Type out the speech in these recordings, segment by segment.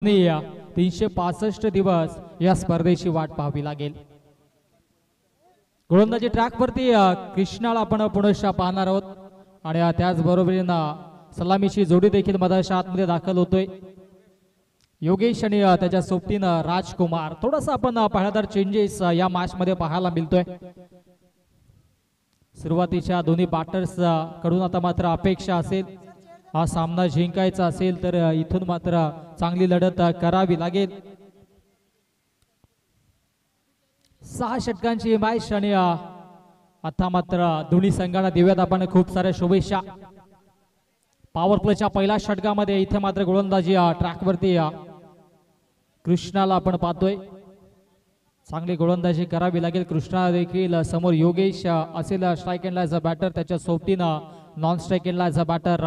365 दिवस या स्पर्धेची वाट पाहावी लागेल। गोलंदाजी ट्रॅक वरती कृष्णाला आपण पुनश्च पाहणार आहोत आणि त्याच बरोबरीनं सलामीची जोडी देखील मधाच्या आतमध्ये दाखल होतोय। योगेश आणि त्याच्या सोबतीनं राजकुमार। थोडासा आपण पाहिला तर चेंजेस या मॅच मध्ये पाहायला मिळतोय। सुरुवातीच्या दोन्ही बॅटर्स कडून आता मात्र अपेक्षा असेल हा सामना जिंकायचा असेल तर इथून मात्र चांगली लढत करावी लागेल। 6 षटकांची मॅच आणि आता मात्र दोन्ही संघांना देऊयात आपण खूप साऱ्या शुभेच्छा। पॉवर प्लेच्या पहिल्या षटकामध्ये इथे मात्र गोलंदाजी ट्रॅक वरती कृष्णाला आपण पाहतोय। चांगली गोलंदाजी करावी लागेल कृष्णा देखील। समोर योगेश असेल स्ट्राइक एंडला ॲज अ बॅटर, त्याच्या सोबतीनं नॉन स्ट्राइक एंडला ॲज अ बॅटर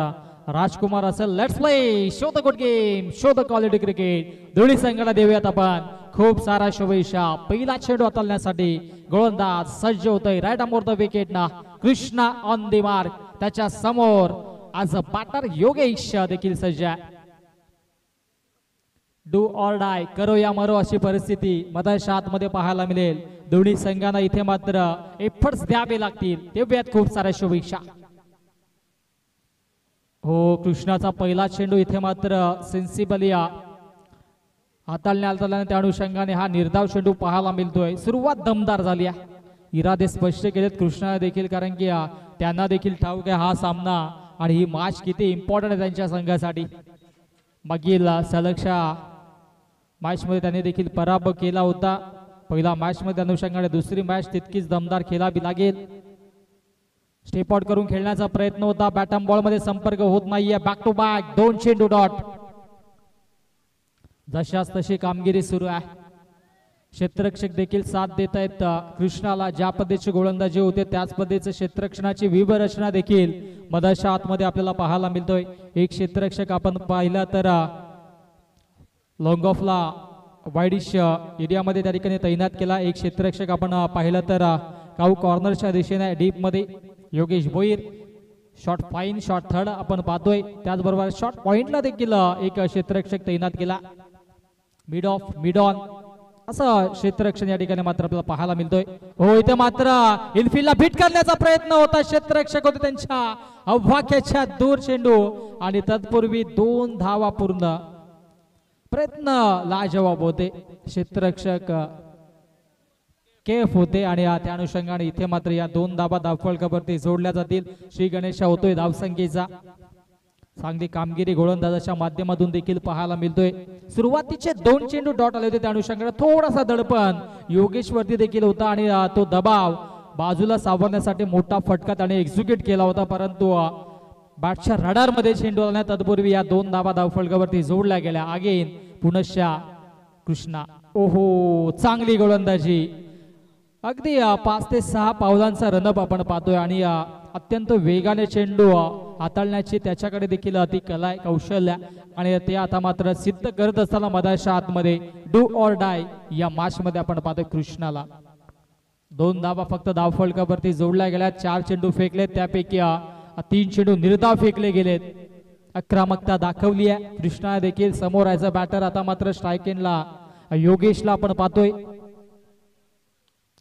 राजकुमार असेल। Let's play, show the good game, show the quality cricket. दोन्ही संघाला देऊयात आपण खूप सारा शुभेच्छा। पहिला चेंडू हाताळण्यासाठी गोलंदाज सज्ज होतोय। राईट अमोर द विकेट ना कृष्णा ऑन द मार्क, त्याच्या समोर ॲज अ बॅटर योगेश देखील सज्ज आहे। डू ऑर डाय, करो या मरो अशी परिस्थिती मधाच्या आतमध्ये पाहायला मिळेल। दोन्ही संघांना इथे मात्र एफर्ट्स द्यावे लागतील। देऊयात खूप साऱ्या शुभेच्छा। हो, कृष्णाचा पहिला चेंडू इथे मात्र सेन्सिबल या हाताळण्यात त्या अनुषंगाने हा निर्धाव चेंडू पाहायला मिळतोय। सुरुवात दमदार झाली आहे, इरादे स्पष्ट केलेत कृष्णा देखील, कारण की त्यांना देखील ठाऊक आहे हा सामना आणि ही मॅच किती इम्पॉर्टंट आहे त्यांच्या संघासाठी। मागील सलगच्या मॅच मध्ये त्यांनी देखील पराभव केला होता। पहिला मॅच मध्ये अनुषंगाने दुसरी मॅच तितकीच दमदार खेळावी लागेल। स्टेप आउट करून खेळण्याचा प्रयत्न होता, बॅटम बॉल मध्ये संपर्क होत नाहीये। बॅक टू बॅक 2 चेंडू डॉट, जशास तशी कामगिरी सुरू आहे। क्षेत्ररक्षक देखील साथ देत आहेत कृष्णाला। ज्या पद्धतीची गोलंदाजी होते त्याच पद्धतीचे क्षेत्ररक्षणाची व्यूहरचना देखील मधाच्या आतमध्ये आपल्याला पाहायला मिळतोय। एक क्षेत्ररक्षक आपण पाहिला तर लॉंग ऑफला वाईडिश एरियामध्ये त्या ठिकाणी तैनात केला। एक क्षेत्ररक्षक आपण पाहिलं तर काऊ कॉर्नरच्या दिशेने डीप मध्ये Yogesh Bhoir. Short fine short third आपण पाहतोय। त्याचबरोबर शॉर्ट पॉइंटला देखील एक क्षेत्ररक्षक तैनात केला। मिड ऑफ मिड ऑन असं क्षेत्ररक्षण या ठिकाणी मात्र आपल्याला पाहायला मिळतोय। हो, इथे मात्र इनफिल्डला फिट करण्याचा प्रयत्न होता, क्षेत्ररक्षक होते त्यांच्या अवाक्याच्या दूर चेंडू आणि तत्पूर्वी 2 धावा पूर्ण। प्रयत्न लाजवाब होते, क्षेत्ररक्षक केफ होते आणि त्या अनुषंगाने इथे मात्र या 2 धावा धावफलकावरती जोडल्या जातील। श्री गणेशा होतोय धावसंख्येचा। चांगली कामगिरी गोलंदाजाच्या माध्यमातून देखील पाहायला मिळतोय। सुरुवातीचे 2 चेंडू डॉट आले होते, त्या अनुषंगाने थोडासा दडपण योगेश वरती देखील होता आणि तो दबाव बाजूला सावरण्यासाठी मोठा फटका त्याने एक्झिक्यूट केला होता, परंतु बॅटच्या रडार मध्ये चेंडू आला। तत्पूर्वी या 2 धावा धावफलकावरती जोडल्या गेल्या। अगेन पुनश्च कृष्णा। ओहो, चांगली गोलंदाजी, अगदी 5 ते 6 पावलांचा रनअप आपण पाहतोय आणि अत्यंत वेगाने चेंडू हाताळण्याची त्याच्याकडे देखील अति कला आहे, कौशल्य, आणि ते आता मात्र सिद्ध करत असताना मधाच्या आतमध्ये डू ऑर डाय या मॅच मध्ये आपण पाहतोय कृष्णाला। 2 धावा फक्त धावफलकावरती जोडल्या गेल्या। 4 चेंडू फेकले, त्यापैकी 3 चेंडू निर्धाव फेकले गेलेत। आक्रमकता दाखवली आहे कृष्णा देखील। समोर ॲज अ बॅटर आता मात्र स्ट्राइक एंडला योगेशला आपण पाहतोय।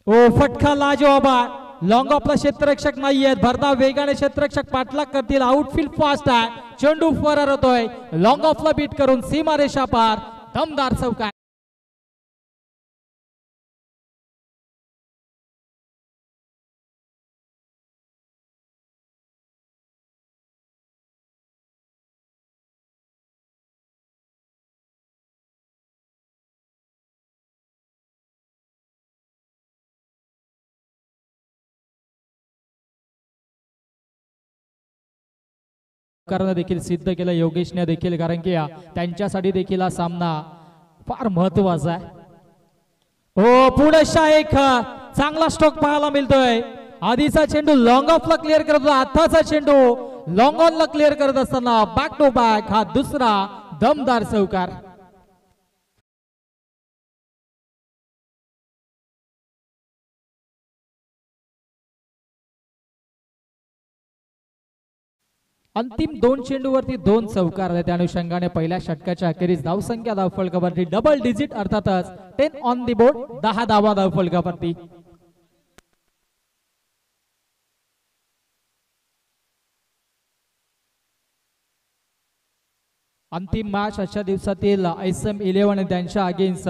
ओ, फटका लाजवाब, लॉंग ऑफला क्षेत्ररक्षक नाहीयेत, भरधाव वेगाने क्षेत्ररक्षक पाठलाग करतील। आउटफील्ड फास्ट आहे, चेंडू फरार होतोय लॉंग ऑफला बीट करून सीमारेषा पार। दमदार चौका। देखील सिद्ध केलं योगेशने देखील, कारण की त्यांच्यासाठी देखील हा सामना फार महत्वाचा आहे। हो, पुढे एक चांगला स्ट्रोक पाहायला मिळतोय। आधीचा चेंडू लॉंग ऑफला क्लिअर करत होता, आताचा चेंडू लॉंग ऑनला क्लिअर करत असताना बॅक टू बॅक हा दुसरा दमदार चौकार। अंतिम 2 चेंडूवरती 2 चौकार आले. त्या अनुषंगाने पहिल्या षटकाच्या अखेरीस धावसंख्या धावफलकावरती डबल डिजिट अर्थातच 10 ऑन दी बोर्ड, 10 धावा धावफलकावरती. अंतिम मॅच आजच्या दिवसातील SM11 आणि त्यांच्या अगेन्स्ट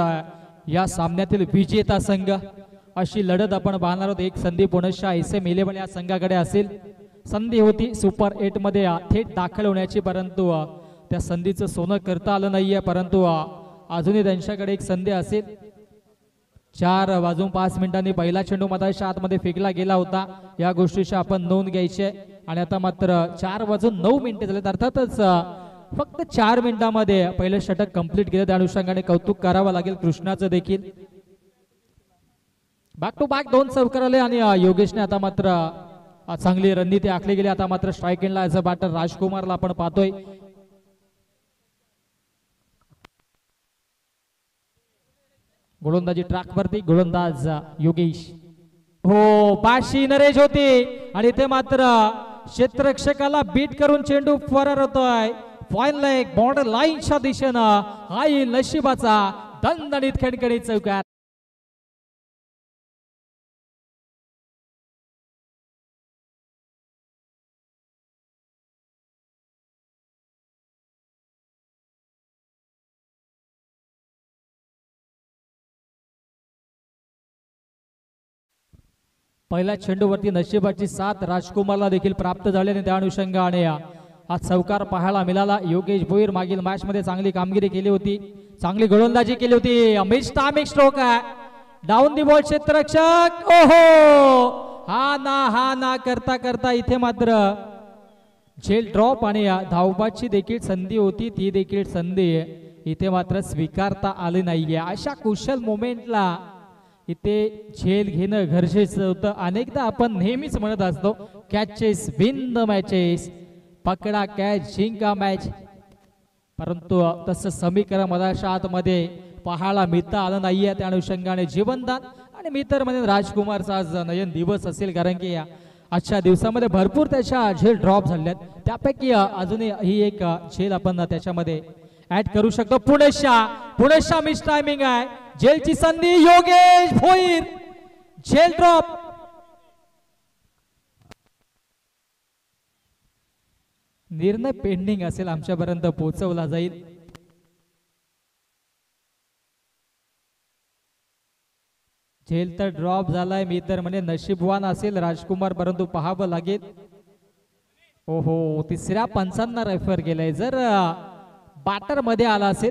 या सामन्यातील विजेता संघ अशी लढत आपण पाहणार आहोत. एक संधी पुनश्च SM11 या संघाकडे असेल. संधी होती सुपर 8 मध्ये थेट दाखल होण्याची, परंतु त्या संधीचं सोनं करता आलं नाहीये. परंतु अजूनही त्यांच्याकडे एक संधी असेल. 4:05 पहिला चेंडू मधाच्या आतमध्ये फेकला गेला होता. या गोष्टीची आपण नोंद घ्यायची आहे. आणि आता मात्र 4:09 झालेत. अर्थातच फक्त 4 मिनिटांमध्ये पहिलं षटक कंप्लीट केलं. त्या अनुषंगाने कौतुक करावं लागेल कृष्णाचं देखील. बॅक टू बॅक 2 चौकार आले आणि योगेशने आता मात्र चांगली रणनीती आखली गेली. आता मात्र स्ट्राईक एंडला ॲज अ बॅटर राजकुमारला आपण पाहतोय. गोलंदाजी ट्रॅक वरती गोलंदाज योगेश. हो, पाशी नरेश होती आणि इथे मात्र क्षेत्ररक्षकाला बीट करून चेंडू फरार होतोय. फाईन लेग बॉर्डर लाईनच्या दिशेनं हा येईल नशिबाचा दणदणीत खणखणीत चौकार. पहिल्या चेंडूवरती नशिबाची साथ राजकुमारला देखील प्राप्त झाल्याने त्या अनुषंगाने हा चौकार पाहायला मिळाला. योगेश भोईर मागील मॅच मध्ये चांगली कामगिरी केली होती, चांगली गोलंदाजी केली होती. मिस्टामिक स्ट्रोक आहे, डाऊन दी बॉल क्षेत्ररक्षक. ओहो, हा ना करता करता इथे मात्र झेल ड्रॉप आणि धावबाची देखील संधी होती, ती देखील संधी इथे मात्र स्वीकारता आली नाहीये. अशा कुशल मोमेंटला इथे झेल घेणं गरजेचं होतं. अनेकदा आपण नेहमीच म्हणत असतो कॅचेस विन द मॅचेस, पकडा कॅच जिंका मॅच, परंतु तसं समीकरण मधाच्या आतमध्ये पाहायला मिळता आलं नाहीये. त्या अनुषंगाने जीवनदान आणि मी तर म्हणेन राजकुमारचा आज नयन दिवस असेल, कारण की आजच्या दिवसामध्ये भरपूर त्याच्या झेल ड्रॉप झाल्यात. त्यापैकी अजूनही ही एक झेल आपण त्याच्यामध्ये ऍड करू शकतो. पुणेशा मिस टायमिंग आहे. झेलची संधी, योगेश भोईर झेल ड्रॉप. निर्णय पेंडिंग असेल, आमच्यापर्यंत पोहोचवला जाईल. झेल तर ड्रॉप झालाय. मी तर म्हणे नशीबवान असेल राजकुमार, परंतु पाहावं लागेल. ओहो, तिसऱ्या पंचांना रेफर केलंय. जर बॅटर मध्ये आला असेल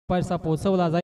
पैसा पोहोचवला जाईल.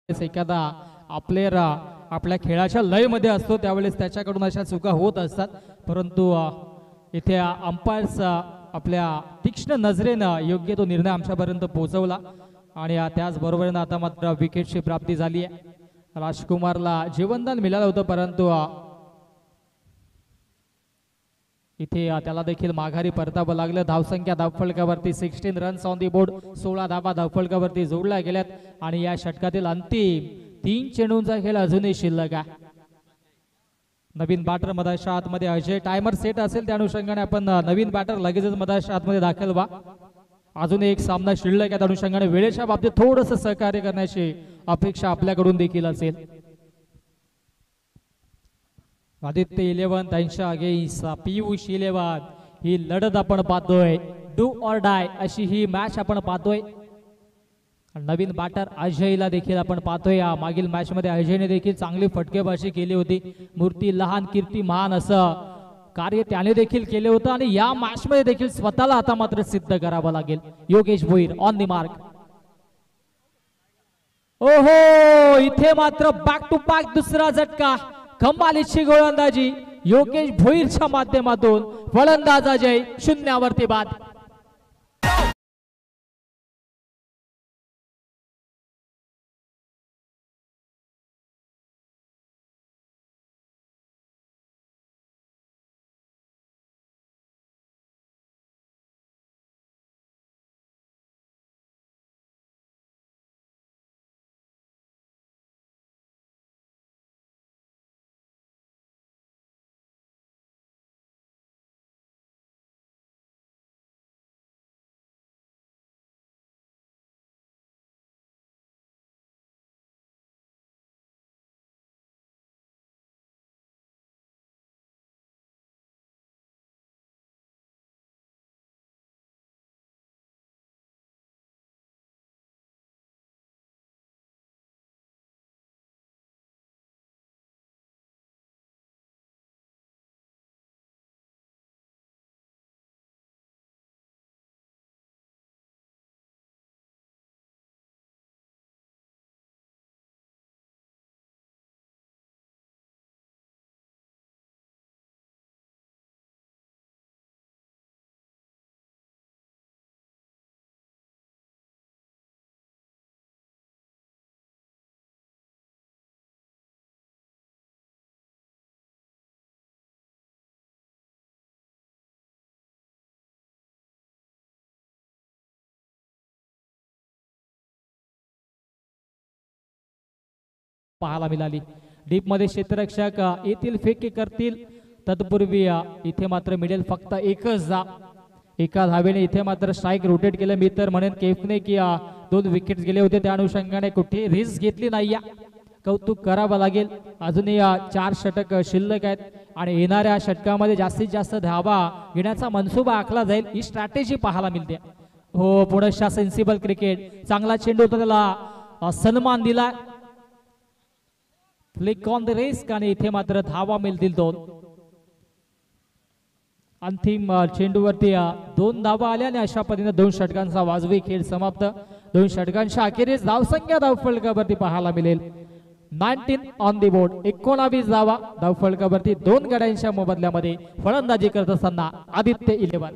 एखादा प्लेयर आपल्या खेळाच्या लय मध्ये असतो, त्यावेळेस त्याच्याकडून अशा चुका होत असतात, परंतु इथे अंपायर्स आपल्या तीक्ष्ण नजरेनं योग्य तो निर्णय आमच्यापर्यंत पोहोचवला. आणि त्याचबरोबर आता मात्र विकेटची प्राप्ती झाली आहे. राजकुमारला जीवनदान मिळालं होतं, परंतु इथे त्याला देखील माघारी परतावं लागलं. धावसंख्या धावफलकावरती 16 रन्स ऑन दी बोर्ड, 16 धावा धावफलकावरती जोडल्या गेल्यात. आणि या षटकातील अंतिम 3 चेंडूंचा खेळ अजूनही शिल्लक आहे. नवीन बॅटर मधाच्या आतमध्ये अजय. टायमर सेट असेल त्या अनुषंगाने आपण नवीन बॅटर लगेचच मधाच्या आतमध्ये दाखल व्हा. अजून एक सामना शिल्लक आहे त्या अनुषंगाने वेळेच्या बाबतीत थोडस सहकार्य करण्याची अपेक्षा आपल्याकडून देखील असेल. आदित्य 11 त्यांच्या अगेन्स्ट पियुष 11 ही लढत आपण पाहतोय. डू ऑर डाय अशी ही मॅच आपण पाहतोय. नवीन बॅटर अजयला देखील आपण पाहतोय. मागील मॅच मध्ये अजयने देखील चांगली फटकेबाजी केली होती. मूर्ती लहान कीर्ती महान असं कार्य त्याने देखील केले होतं आणि या मॅच मध्ये देखील स्वतःला आता मात्र सिद्ध करावं लागेल. Yogesh Bhoir on the mark. ओहो, इथे मात्र बॅक टू बॅक दुसरा झटका. कमालीची गोलंदाजी योगेश भोईरच्या माध्यमातून. फलंदाज अजय शून्यावरती बाद. पाहायला मिळाली. डीप मध्ये क्षेत्ररक्षक येथील फेकी करतील तत्पूर्वी इथे मात्र मिळेल फक्त एकच धाव. एका धावेने इथे मात्र स्ट्राईक रोटेट केलं. मी तर म्हणेन केफने की 2 विकेट गेले होते त्या अनुषंगाने कुठे रिस्क घेतली नाही. कौतुक करावं लागेल. अजूनही 4 षटक शिल्लक आहेत आणि येणाऱ्या षटकामध्ये जास्तीत जास्त धावा घेण्याचा मनसुबा आखला जाईल. ही स्ट्रॅटेजी पाहायला मिळते. हो, पुढच्या सेन्सिबल क्रिकेट. चांगला चेंडू होता, त्याला सन्मान दिला. फ्लिक ऑन द रिस्क आणि इथे मात्र धावा मिळतील 2. अंतिम चेंडूवरती 2 धावा आल्या आणि अशा पद्धतीने 2 षटकांचा वाजवी खेळ समाप्त. 2 षटकांच्या अखेरीस धावसंख्या धावफलकावरती पाहायला मिळेल 19 ऑन दी बोर्ड. 19 धावा धावफलकावरती. 2 गड्यांच्या मोबदल्यामध्ये फलंदाजी करत असताना आदित्य 11.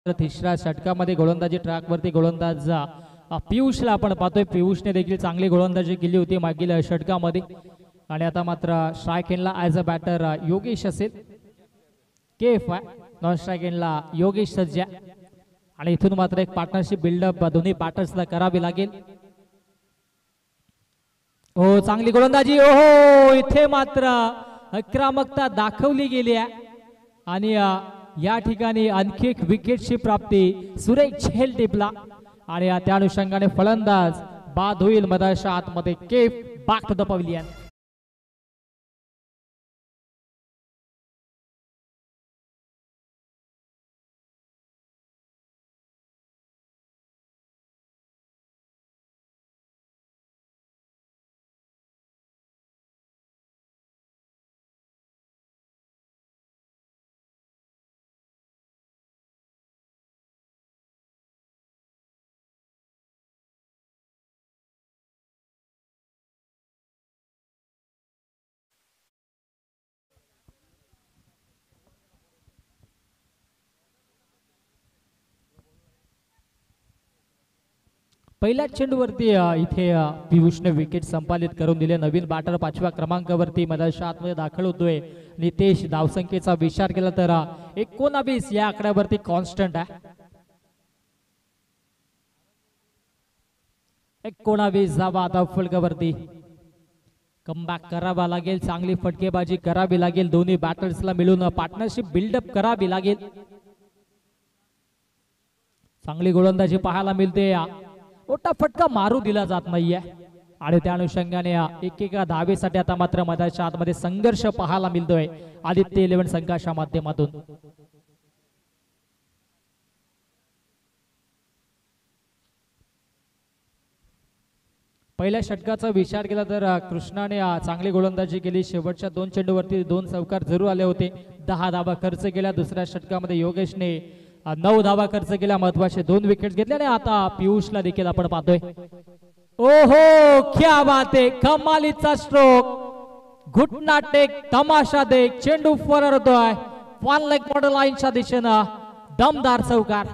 तिसऱ्या षटकामध्ये गोलंदाजी ट्रॅकवरती गोलंदाज पियुषला आपण पाहतोय. पियुषने देखील चांगली गोलंदाजी केली होती मागील षटकामध्ये आणि आता मात्र स्ट्राईक एंडला ॲज अ बॅटर योगेश असेल. केफ नॉन स्ट्राईक एंडला योगेश सज्जा आणि इथून मात्र एक पार्टनरशिप बिल्डअप दोन्ही बॅटर्सला करावी लागेल. हो, चांगली गोलंदाजी. ओहो, इथे मात्र आक्रमकता दाखवली गेली आहे आणि या ठिकाणी आणखी एक विकेटची प्राप्ती सुरेख झेल टिपला आणि त्या अनुषंगाने फलंदाज बाद होईल मधाच्या आतमध्ये. केफ बॅक टू द पवेलियन. पहिल्या चेंडूवरती इथे पियुषने विकेट संपादित करून दिले. नवीन बॅटर 5व्या क्रमांकावरती मैदानाच्या आतमध्ये दाखल होतोय. नितेश धावसंख्येचा विचार केला तर 19 या आकड्यावरती कॉन्स्टंट आहे. 19 धावा धावफलकावरती. कमबॅक करावा लागेल, चांगली फटकेबाजी करावी लागेल, दोन्ही बॅटर्सला मिळून पार्टनरशिप बिल्डअप करावी लागेल. चांगली गोलंदाजी पाहायला मिळते. मोठा फटका मारू दिला जात नाहीये आणि त्या अनुषंगाने एकेका धावेसाठी आता मात्र मैदानाच्या आतमध्ये संघर्ष पाहायला मिळतोय आदित्य 11 संघाच्या माध्यमातून. पहिल्या षटकाचा विचार केला तर कृष्णाने चांगली गोलंदाजी केली. शेवटच्या 2 चेंडूवरती 2 चौकार जरूर आले होते. 10 धावा खर्च केल्या. दुसऱ्या षटकामध्ये योगेशने 9 धावा खर्च केल्या. महत्वाचे 2 विकेट घेतले आणि आता पियुषला देखील आपण पाहतोय. ओहो क्या बात आहे, कमालीचा स्ट्रोक, घुटना टेक, तमाशा देख, चेंडू फरार होतोय. 1 लेग मॉडेल लाईनच्या दिशेनं दमदार चौकार.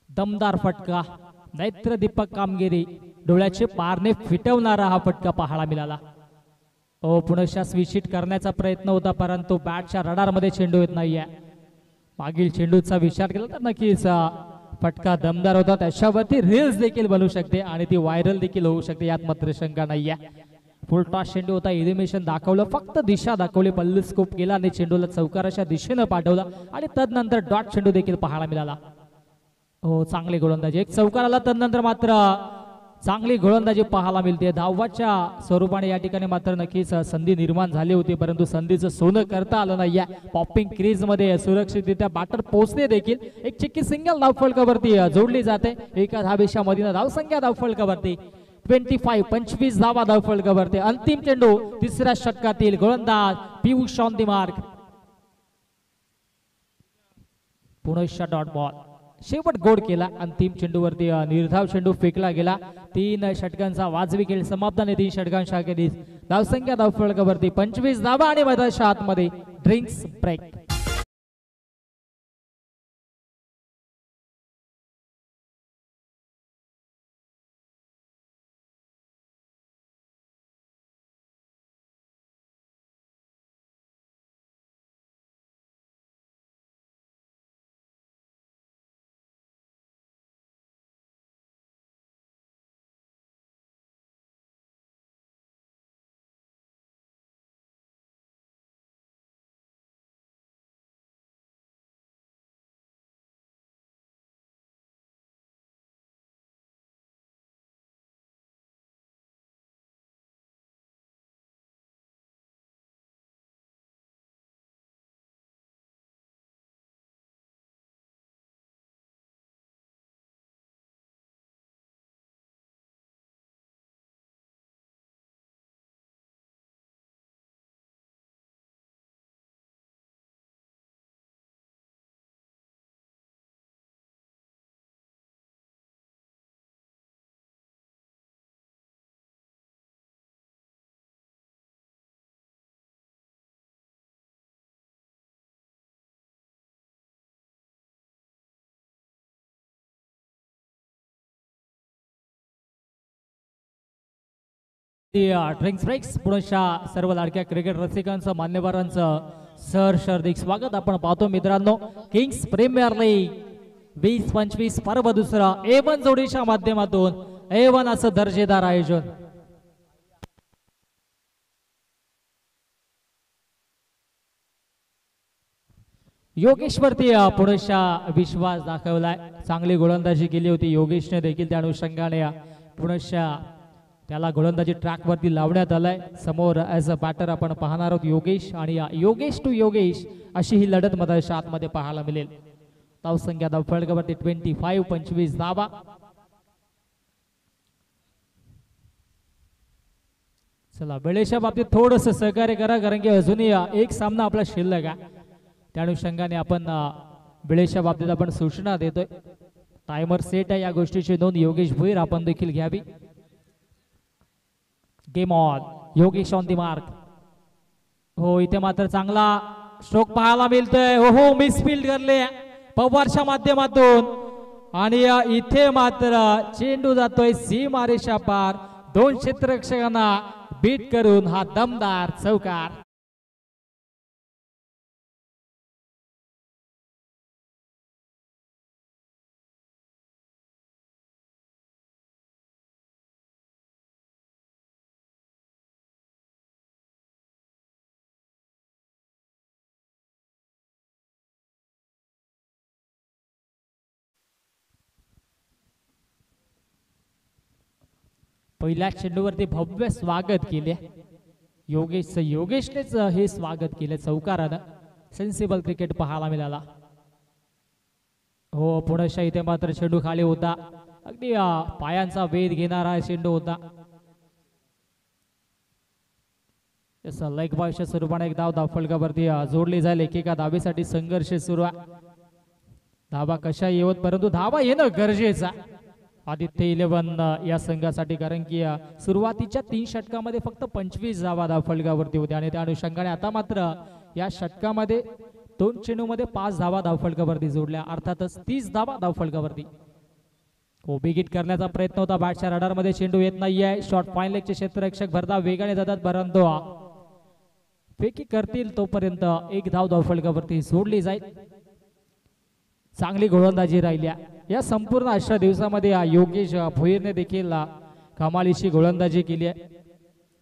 दमदार फटका, नैत्र दीपक कामगिरी, डोळ्याचे पारणे फिटवणारा हा फटका पाहायला मिळाला. पुनश्च स्विच करण्याचा प्रयत्न होता परंतु बॅटच्या रडारमध्ये चेंडू येत नाहीये. मागील चेंडूचा विचार केला तर नक्कीच फटका दमदार होता. त्याच्यावरती रील्स देखील बनवू शकते आणि ती व्हायरल देखील होऊ शकते, यात मात्र शंका नाहीये. फुल टॉस चेंडू होता. एलिमिनेशन दाखवलं, फक्त दिशा दाखवली, पल्लू स्कोप केला आणि चेंडूला चौकाराच्या दिशेनं पाठवला आणि तदनंतर डॉट चेंडू देखील पाहायला मिळाला. चांगली गोलंदाजी, एक चौकार आला तदनंतर मात्र चांगली गोलंदाजी पाहायला मिळते. धावाच्या स्वरूपाने या ठिकाणी मात्र नक्कीच संधी निर्माण झाली होती परंतु संधीचं सोनं करता आलं नाहीये. पॉपिंग क्रीज मध्ये सुरक्षितरित्या बॅटर पोहोचते देखील. एक चिक्की सिंगल धावफलकावरती जोडली जाते. एका धावेच्या मधीन धावसंख्या धावफलकावरती 25 धावा धावफलकावरती. अंतिम चेंडू तिसऱ्या षटकातील गोलंदाज पियुष ऑन दी मार्क. पुनश्च डॉट बॉल, शेवट गोड केला. अंतिम चेंडूवरती निर्धाव चेंडू फेकला गेला. 3 षटकांचा वाजवी खेळ समाप्त आणि 3 षटकांच्या अखेरीस धावसंख्या धावफलकावरती 25 धावा आणि मैदानाच्या आतमध्ये ड्रिंक्स ब्रेक. ड्रिंक्स ब्रेक्स पुढच्या सर्व लाडक्या क्रिकेट रसिकांचं मान्यवरांचं सहर्ष हार्दिक स्वागत. आपण पाहतो मित्रांनो, किंग्स प्रीमियर लीग 20-25 पर्व दुसरा A1 जोडीच्या माध्यमातून A1 असं दर्जेदार आयोजन. योगेशवरती पुढच्या विश्वास दाखवलाय. चांगली गोलंदाजी केली होती योगेशने देखील. त्या अनुषंगाने पुढच्या त्याला गोलंदाजी ट्रॅक वरती लावण्यात आलाय. समोर ॲज अ बॅटर आपण पाहणार आहोत योगेश आणि योगेश टू योगेश अशी ही लढत मैदानाच्या आतमध्ये पाहायला मिळेल. धावसंख्या धावफलकावरती 25 धावा. चला बेळेच्या बाबतीत थोडस सहकार्य करा, कारण की अजूनही एक सामना आपला शिल्लक आहे. त्या अनुषंगाने आपण बेळेच्या बाबतीत आपण सूचना देतोय. टायमर सेट आहे, या गोष्टीची नोंद योगेश भुईर आपण देखील घ्यावी. Game on, Yogesh on the mark. हो इथे मात्र चांगला स्ट्रोक पाहायला मिळतोय. हो मिसफील्ड करले पवारच्या माध्यमातून आणि इथे मात्र चेंडू जातोय सीमारेषा पार. 2 क्षेत्ररक्षकांना बीट करून हा दमदार चौकार. पहिल्या चेंडूवरती भव्य स्वागत केले योगेशनेच हे स्वागत केले चौकारानं. सेन्सिबल क्रिकेट पाहायला मिळाला. हो पुढच्या इथे मात्र चेंडू खाली होता. अगदी पायांचा वेध घेणारा चेंडू होता. लेग बॉयच्या स्वरूपाने एक धाव फलकावरती जोडली जाईल. एकेका धावेसाठी संघर्ष सुरू आहे. धावा कशा येवत, परंतु धावा येणं गरजेचं. आदित्य 11 या संघासाठी, कारण की सुरुवातीच्या 3 षटकामध्ये फक्त 25 धावा धावफलकावरती होत्या आणि त्या अनुषंगाने आता मात्र या षटकामध्ये 2 चेंडूमध्ये 5 धावा धावफलकावरती जोडल्या. अर्थातच 30 धावा धावफलकावरती. बिगिट करण्याचा प्रयत्न होता. बॅटच्या रडारमध्ये चेंडू येत नाहीये. शॉर्ट फाईन लेगचे क्षेत्ररक्षक भरधाव वेगाने जातात, परंतु फेकी करतील तोपर्यंत 1 धाव धावफलकावरती जोडली जाईल. चांगली गोलंदाजी राहिल्या या संपूर्ण 18 दिवसामध्ये. योगेश भोईरने देखील कमालीची गोलंदाजी केली आहे.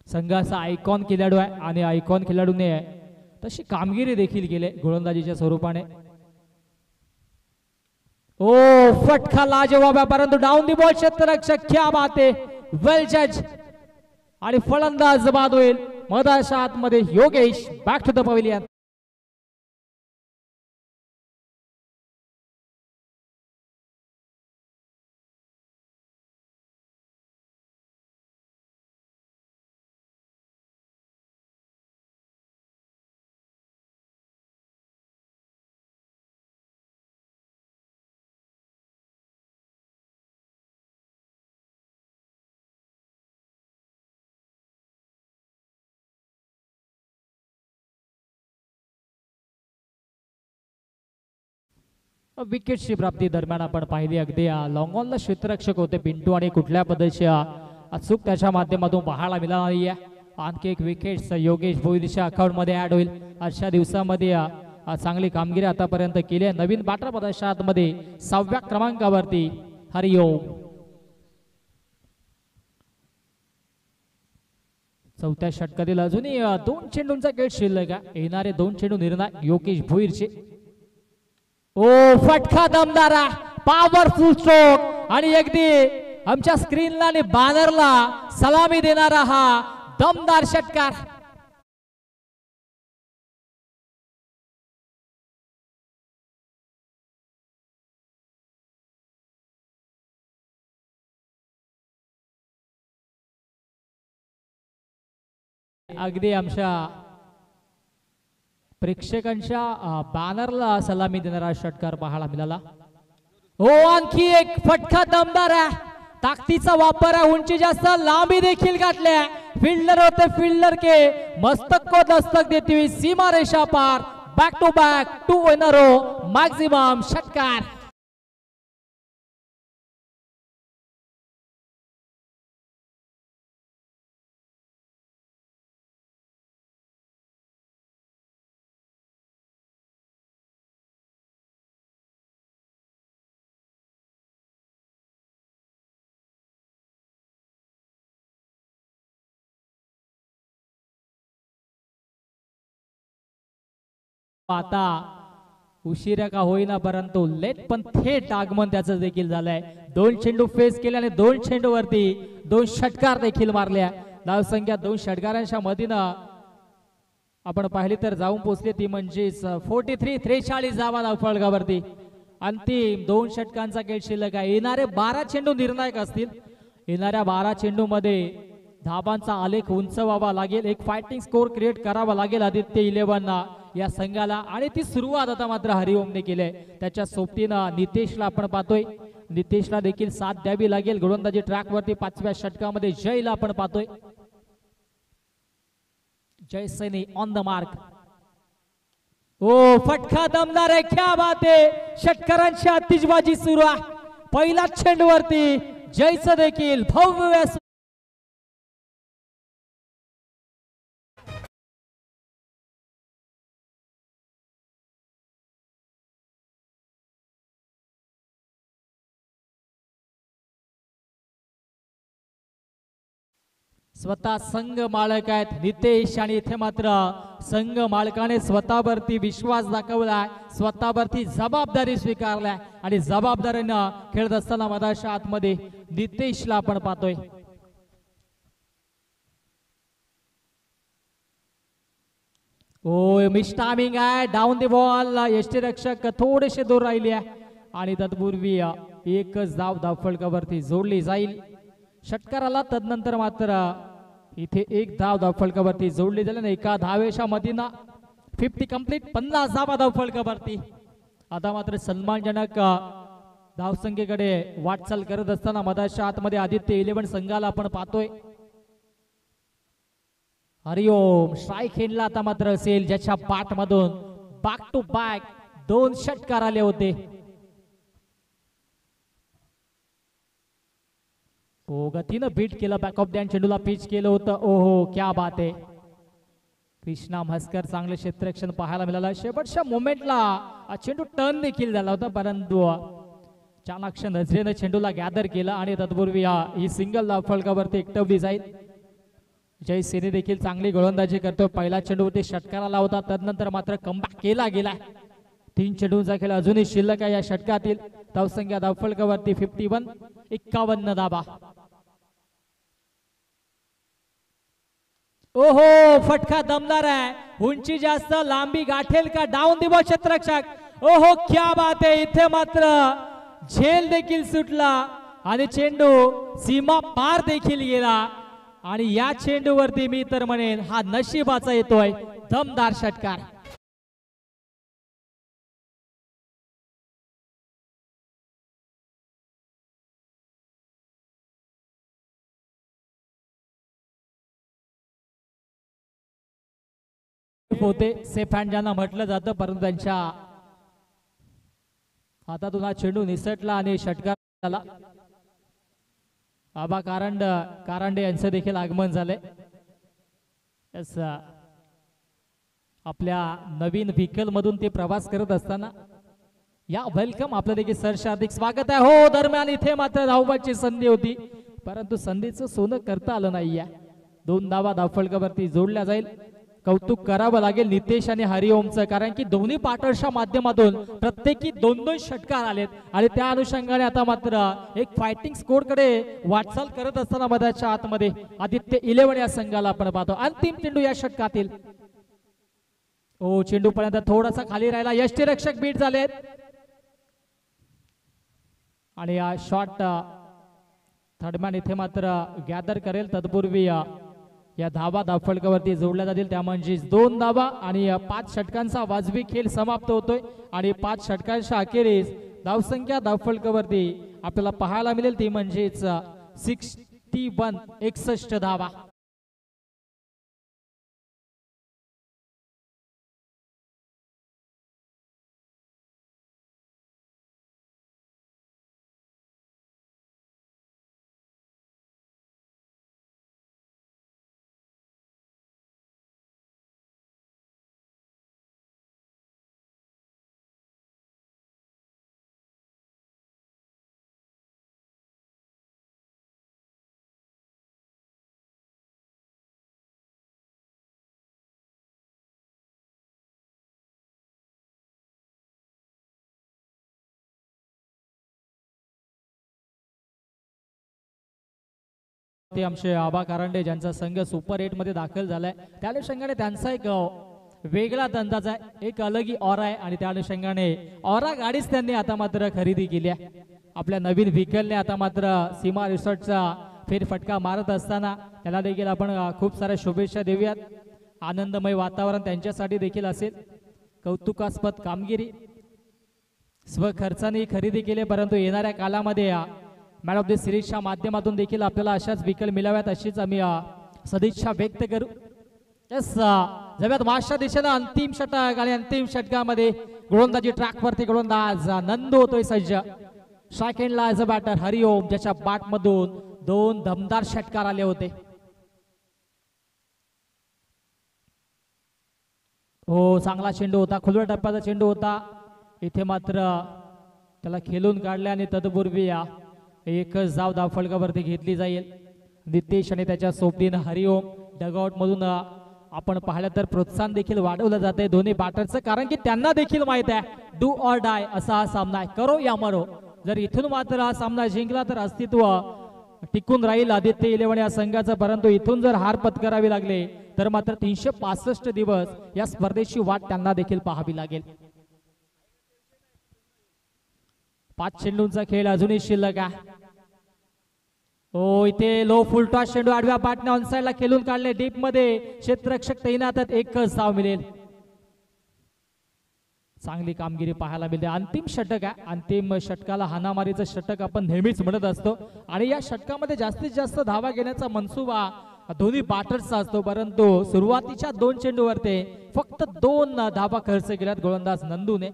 संघाचा आयकॉन खेळाडू आहे आणि आयकॉन खेळाडूने तशी कामगिरी देखील केली गोलंदाजीच्या स्वरूपाने. ओ फटका लाजवाब, परंतु डाऊन दी बॉल क्षेत्ररक्षक, क्या बात आहे, वेल जज. आणि फलंदाज बाद होईल मधाच्या आतमध्ये. Yogesh back to the pavilion. विकेटची प्राप्ती दरम्यान आपण पाहिली, अगदी लॉंग ऑनला क्षेत्ररक्षक होते पिंटू आणि कुठल्या पद्धतीच्या अचूक त्याच्या माध्यमातून पाहायला मिळाला नाहीये. आणखी एक विकेट योगेश भोईरच्या अकाउंट मध्ये ऍड होईल. आजच्या दिवसामध्ये चांगली कामगिरी आतापर्यंत केली आहे. नवीन बॅटर पदाच्या आतमध्ये 6व्या क्रमांकावरती हरिओम. 4थ्या षटकातील अजूनही 2 चेंडूंचा खेळ शिल्लक आहे. येणारे 2 चेंडू निर्णय योगेश भोईरचे. ओ फटका दमदारा, पॉवरफुल स्ट्रोक आणि अगदी आमच्या स्क्रीनला आणि बॅनरला सलामी देणारा हा दमदार षटकार. अगदी आमच्या प्रेक्षकांच्या बॅनरला सलामी देणारा षटकार पाहायला मिळाला. हो आणखी एक फटका दमदार आहे. ताकदीचा वापर आहे. उंची जास्त, लांबी देखील गाठल्या. फील्डर होते फील्डर के मस्तक को दस्तक देती हुई सीमा रेषा पार. Back to back 2 in a row maximum षटकार. आता उशिरा का होईना, परंतु लेट पण थेट आगमन त्याचं देखील झालंय. 2 चेंडू फेस केले आणि 2 चेंडूवरती 2 षटकार देखील मारल्या. धावसंख्या 2 षटकारांच्या मधीनं आपण पाहिली तर जाऊन पोहोचली ती म्हणजे 43 धावा धावफलकावरती. अंतिम 2 षटकांचा खेळ शिल्लक आहे. येणारे 12 चेंडू निर्णायक असतील. येणाऱ्या 12 चेंडू मध्ये धाबांचा आलेख उंचवावा लागेल, एक फायटिंग स्कोर क्रिएट करावा लागेल आदित्य 11 या संघाला. आणि ती सुरुवात आता मात्र हरिओमने केली आहे. त्याच्या सोबतीनं नितेशला आपण पाहतोय, नितेशला देखील साथ द्यावी लागेल. गोलंदाजी ट्रॅक वरती 5व्या षटकामध्ये जयला आपण पाहतोय. जय सैनी ऑन द मार्क. ओ फटका दमदार आहे, क्या बात आहे. षटकारांची आतिषबाजी सुरू आहे. पहिला चेंडूवरती जयचं देखील भव्य स्वतः संघ मालक आहेत नितेश. आणि इथे मात्र संघ मालकाने स्वतःवरती विश्वास दाखवलाय, स्वतःवरती जबाबदारी स्वीकारलाय आणि जबाबदारीनं खेळत असताना मधाच्या आतमध्ये नितेशला आपण पाहतोय. ओ मिस टायमिंग आहे, डाऊन द बॉल. यष्टीरक्षक थोडेसे दूर राहिले आहे आणि तत्पूर्वी एकच धाव फलकावरती जोडली जाईल. षटकाराला तदनंतर मात्र इथे एक धाव फलकावरती जोडली जाईल. एका धावेच्या मधीनं 50 कंप्लीट, 50 धावा फलकावरती. आता मात्र सन्मानजनक धावसंख्येकडे वाटचाल करत असताना मधाच्या आतमध्ये आदित्य 11 संघाला आपण पाहतोय. हरिओम स्ट्राईक हेडला आता मात्र असेल, ज्याच्या पाठ मधून बॅक टू बॅक 2 षटकार आले होते. ओ गतीनं बीट केलं, बॅक ऑफ द चेंडूला पिच केलं होतं. ओहो क्या बात आहे. कृष्णा म्हस्कर चांगले क्षेत्ररक्षण पाहायला मिळालं. शेवटच्या मोमेंटला चेंडू टर्न देखील झाला होता, परंतु चाणाक्ष नजरेनं चेंडूला गॅदर केलं आणि तत्पूर्वी ही सिंगल धाव फलकावरती एकटवली जाईल. जय सेने देखील चांगली गोलंदाजी करतो. पहिला चेंडूवरती षटकार आला होता, तदनंतर मात्र कमबॅक केला गेलाय. 3 चेंडूंचा खेळ अजूनही शिल्लक आहे या षटकातील. धावसंख्या धावफलकावरती 51, 51 धाबा. ओहो फटका दमदार आहे, उंची जास्त, लांबी गाठेल का, डाऊन दिबॉल क्षेत्ररक्षक. ओहो क्या बात आहे. इथे मात्र झेल देखील सुटला आणि चेंडू सीमा पार देखील गेला. आणि या चेंडूवरती मी तर म्हणेन हा नशिबाचा येतोय दमदार षटकार. होते सेफ हँड ज्यांना म्हटलं जातं, परंतु त्यांच्या हातातून हा चेंडू निसटला आणि षटकार झाला. आबा कारंडे यांचं देखील आगमन झालंय. आपल्या नवीन व्हेकल मधून ते प्रवास करत असताना या वेलकम, आपलं देखील सरस हार्दिक स्वागत आहे. हो दरम्यान इथे मात्र धावबाची संधी होती, परंतु संधीचं सोनं करता आलं नाहीये. 2 धावा धावफलकावरती जोडल्या जाईल. कौतुक करावं लागेल नितेश आणि हरिओमचं, कारण की दोन्ही पार्टनर्सच्या माध्यमातून प्रत्येकी 2-2 षटकार आलेत आणि त्या अनुषंगाने आता मात्र एक फायटिंग स्कोर कडे वाटचाल करत असताना मधाच्या आतमध्ये आदित्य 11 या संघाला आपण पाहतो. अंतिम चेंडू या षटकातील. ओ चेंडू पर्यंत थोडासा खाली राहिला, यष्टीरक्षक बीट झालेत आणि या शॉट थर्डमॅन इथे मात्र गॅदर करेल. तत्पूर्वी या धावा धावफलकावरती जोडल्या जातील, त्या म्हणजे 2 धावा आणि 5 षटकांचा वाजवी खेळ समाप्त होतोय. आणि 5 षटकांच्या अखेरीस धावसंख्या धावफलकावरती आपल्याला पाहायला मिळेल ती म्हणजेच 61 धावा. ते आमचे आबा कारंडे ज्यांचा संघ सुपर 8 मध्ये दाखल झालाय, त्या अनुषंगाने त्यांचा एक वेगळा अंदाज आहे, एक अलगी ऑरा आहे आणि त्या अनुषंगाने ऑरा गाडीच त्यांनी आता मात्र खरेदी केली आहे. आपल्या नवीन व्हेकलने आता मात्र सीमा रिसॉर्टचा फेरफटका मारत असताना त्याला देखील आपण खूप साऱ्या शुभेच्छा देऊयात. आनंदमय वातावरण त्यांच्यासाठी देखील असेल. कौतुकास्पद कामगिरी, स्वखर्चाने खरेदी केली, परंतु येणाऱ्या कालामध्ये मॅन ऑफ द सिरीजच्या माध्यमातून देखील आपल्याला अशाच विकल मिळाव्यात अशीच आम्ही सदिच्छा व्यक्त करू. यस, जव्यात मागच्या दिशेनं अंतिम षटक आणि अंतिम षटकामध्ये गोलंदाजी ट्रॅकवरती गोलंदाज नंदू होतोय सज्ज. सेकंडला ॲज अ बॅटर हरिओम, ज्याच्या बॅटमधून 2 दमदार षटकार आले होते. हो, चांगला चेंडू होता, खुलव्या टप्प्याचा चेंडू होता. इथे मात्र त्याला खेळून काढले आणि तत्पूर्वी एकच धाव फलकावरती घेतली जाईल. नितेश आणि त्याच्या सोबतीनं हरिओम डगआउट मधून आपण पाहिलं तर प्रोत्साहन देखील वाढवलं जाते दोन्ही बॅटरचं, कारण की त्यांना देखील माहित आहे डू ऑर डाय असा हा सामना आहे, करो या मरो. जर इथून मात्र हा सामना जिंकला तर अस्तित्व टिकून राहील आदित्य इलेव्हन या संघाचं, परंतु इथून जर हार पत्करावी लागले तर मात्र 365 दिवस या स्पर्धेची वाट त्यांना देखील पाहावी लागेल. 5 चेंडूंचा खेळ अजूनही शिल्लक आहे. हो, इथे लो फुलटॉस चेंडू आडव्या पाटने ऑनसाइडला खेळून काढले. डीप मध्ये क्षेत्ररक्षक तैनातात, एकच धाव मिळेल. चांगली कामगिरी पाहायला मिळते. अंतिम षटक आहे, अंतिम षटकाला हाणामारीचं षटक आपण नेहमीच म्हणत असतो आणि या षटकामध्ये जास्तीत जास्त धावा घेण्याचा मनसुबा दोन्ही बॅटर्सचा असतो, परंतु सुरुवातीच्या 2 चेंडूवरती फक्त 2 धावा खर्च केल्यात गोलंदाज नंदूने.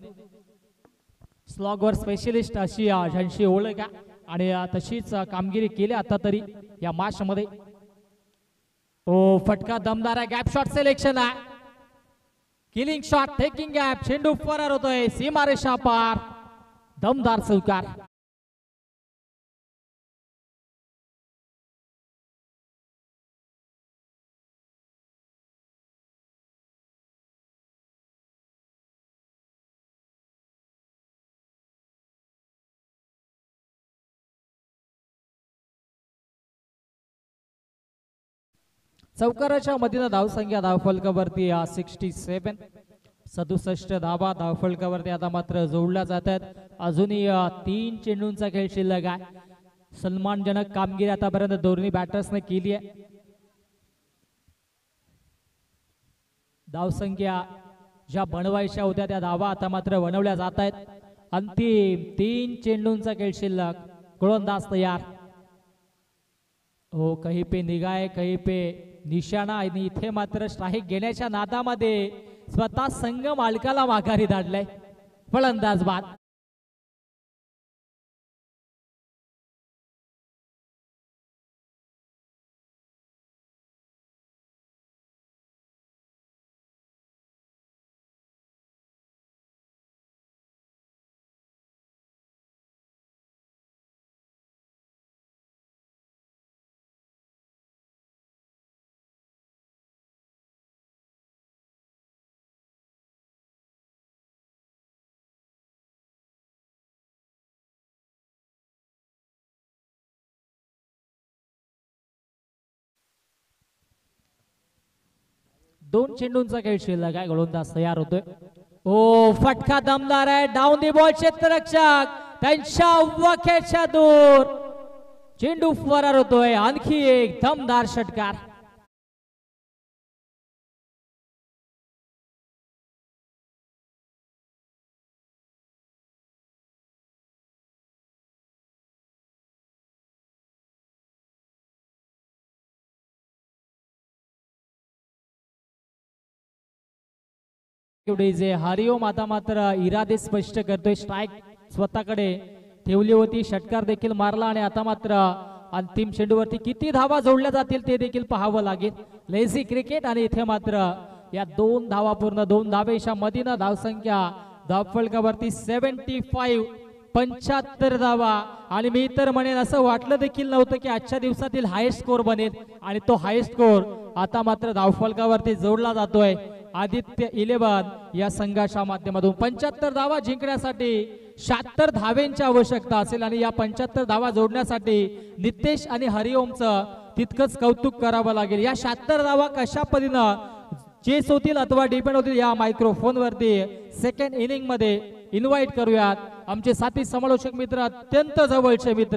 स्लॉगवर स्पेशलिस्ट अशी ज्यांची ओळख आहे आणि तशीच कामगिरी केली आता तरी या मॅच मध्ये. ओ, फटका दमदार आहे, गॅप शॉट सिलेक्शन आहे, किलिंग शॉट, टेकिंग गॅप, चेंडू फरार होतोय सीमारेषा पार, दमदार चौकार. चौकाराच्या मधील धावसंख्या धावफलकावरती 67, 67 धावा धावफलकावरती आता मात्र जोडल्या जातात. अजूनही 3 चेंडूंचा खेळ शिल्लक आहे. सन्मानजनक कामगिरी आतापर्यंत दोन्ही बॅटर्सने केली आहे. धावसंख्या ज्या बनवायच्या होत्या त्या धावा आता मात्र बनवल्या जात आहेत. अंतिम 3 चेंडूंचा खेळ शिल्लक, गोलंदाज तयार. हो, कहीं पे निगाह कहीं पे निशाणा, आणि इथे मात्र स्ट्राईक घेण्याच्या नादामध्ये स्वतः संघ मालकाला माघारी धाडलाय. फलंदाज बाद. दोन चेंडूंचा खेळ शिल्लक आहे, गोलंदाज तयार होतोय. ओ, फटका दमदार आहे, डाऊन दी बॉल, क्षेत्ररक्षक त्यांच्या वाक्याच्या दूर, चेंडू फरार होतोय. आणखी एक दमदार षटकार. जे हरिओम आता मात्र इरादे स्पष्ट करतोय. स्ट्राईक स्वतःकडे ठेवली होती, षटकार देखील मारला आणि आता मात्र अंतिम चेंडूवरती किती धावा जोडल्या जातील ते देखील पाहावं लागेल. लेझी क्रिकेट आणि इथे मात्र या 2 धावा पूर्ण 2 धावेच्या मधीनं धावसंख्या धावफलकावरती 75 धावा. आणि मी तर म्हणेन असं वाटलं देखील नव्हतं की आजच्या दिवसातील हायेस्ट स्कोर बनेल आणि तो हायेस्ट स्कोर आता मात्र धावफलकावरती जोडला जातोय. आदित्य इलेव्हन या संघाच्या माध्यमातून 75 धावा जिंकण्यासाठी 76 धावेंची आवश्यकता असेल आणि या 75 धावा जोडण्यासाठी नितेश आणि हरिओमचं तितकंच कौतुक करावं लागेल. या 76 धावा कशा पद्धतीनं चेस होतील अथवा डिपेंड होतील या मायक्रोफोन वरती सेकंड इनिंग मध्ये इन्व्हाइट करूयात आमचे साथी समालोचक मित्र, अत्यंत जवळचे मित्र.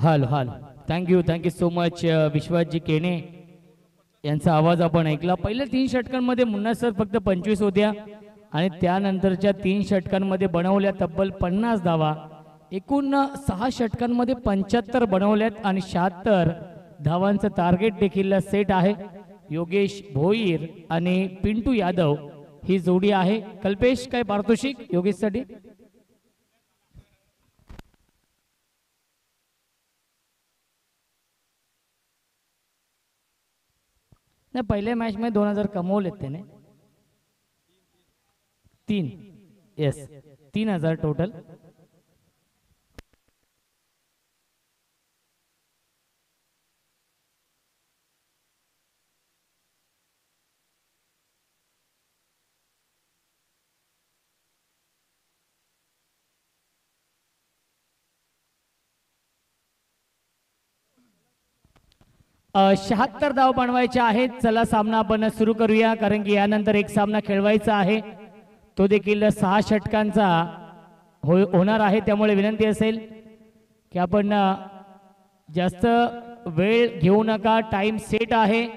Hello hello thank you so much Vishwas ji Kene यांचा आवाज आपण ऐकला. पहिल्या 3 षटकांमध्ये मुन्ना सर फक्त 25 होत्या आणि त्यानंतरच्या 3 षटकांमध्ये बनवल्या तब्बल 50 धावा. एकूण 6 षटकांमध्ये 75 बनवल्यात आणि 76 धावांचं टार्गेट देखील सेट आहे. योगेश भोईर आणि पिंटू यादव ही जोडी आहे. कल्पेश काय पारितोषिक योगेशसाठी? नाही, पहिल्या मॅच मध्ये 2000 कमवलेत त्याने. 3 येस 3000 टोटल. शहात्तर धाव बनवायचे आहेत. चला सामना आपण सुरू करूया, कारण की यानंतर एक सामना खेळवायचा आहे, तो देखील 6 षटकांचा होणार आहे. त्यामुळे विनंती असेल की आपण जास्त वेळ घेऊ नका. टाइम सेट आहे.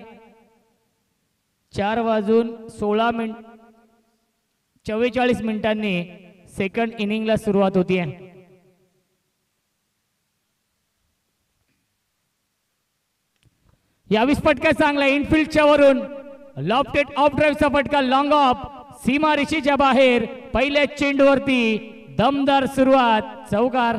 4:16 मिनिटांनी सेकंड इनिंगला सुरुवात होतीये. यावीस फटका चांगला इनफिल्डच्या वरून लॉफ्टेड ऑफ ड्राईव्हचा फटका लॉंग ऑफ सीमा रेषेच्या बाहेर. पहिल्या चेंडूवरती दमदार सुरुवात, चौकार.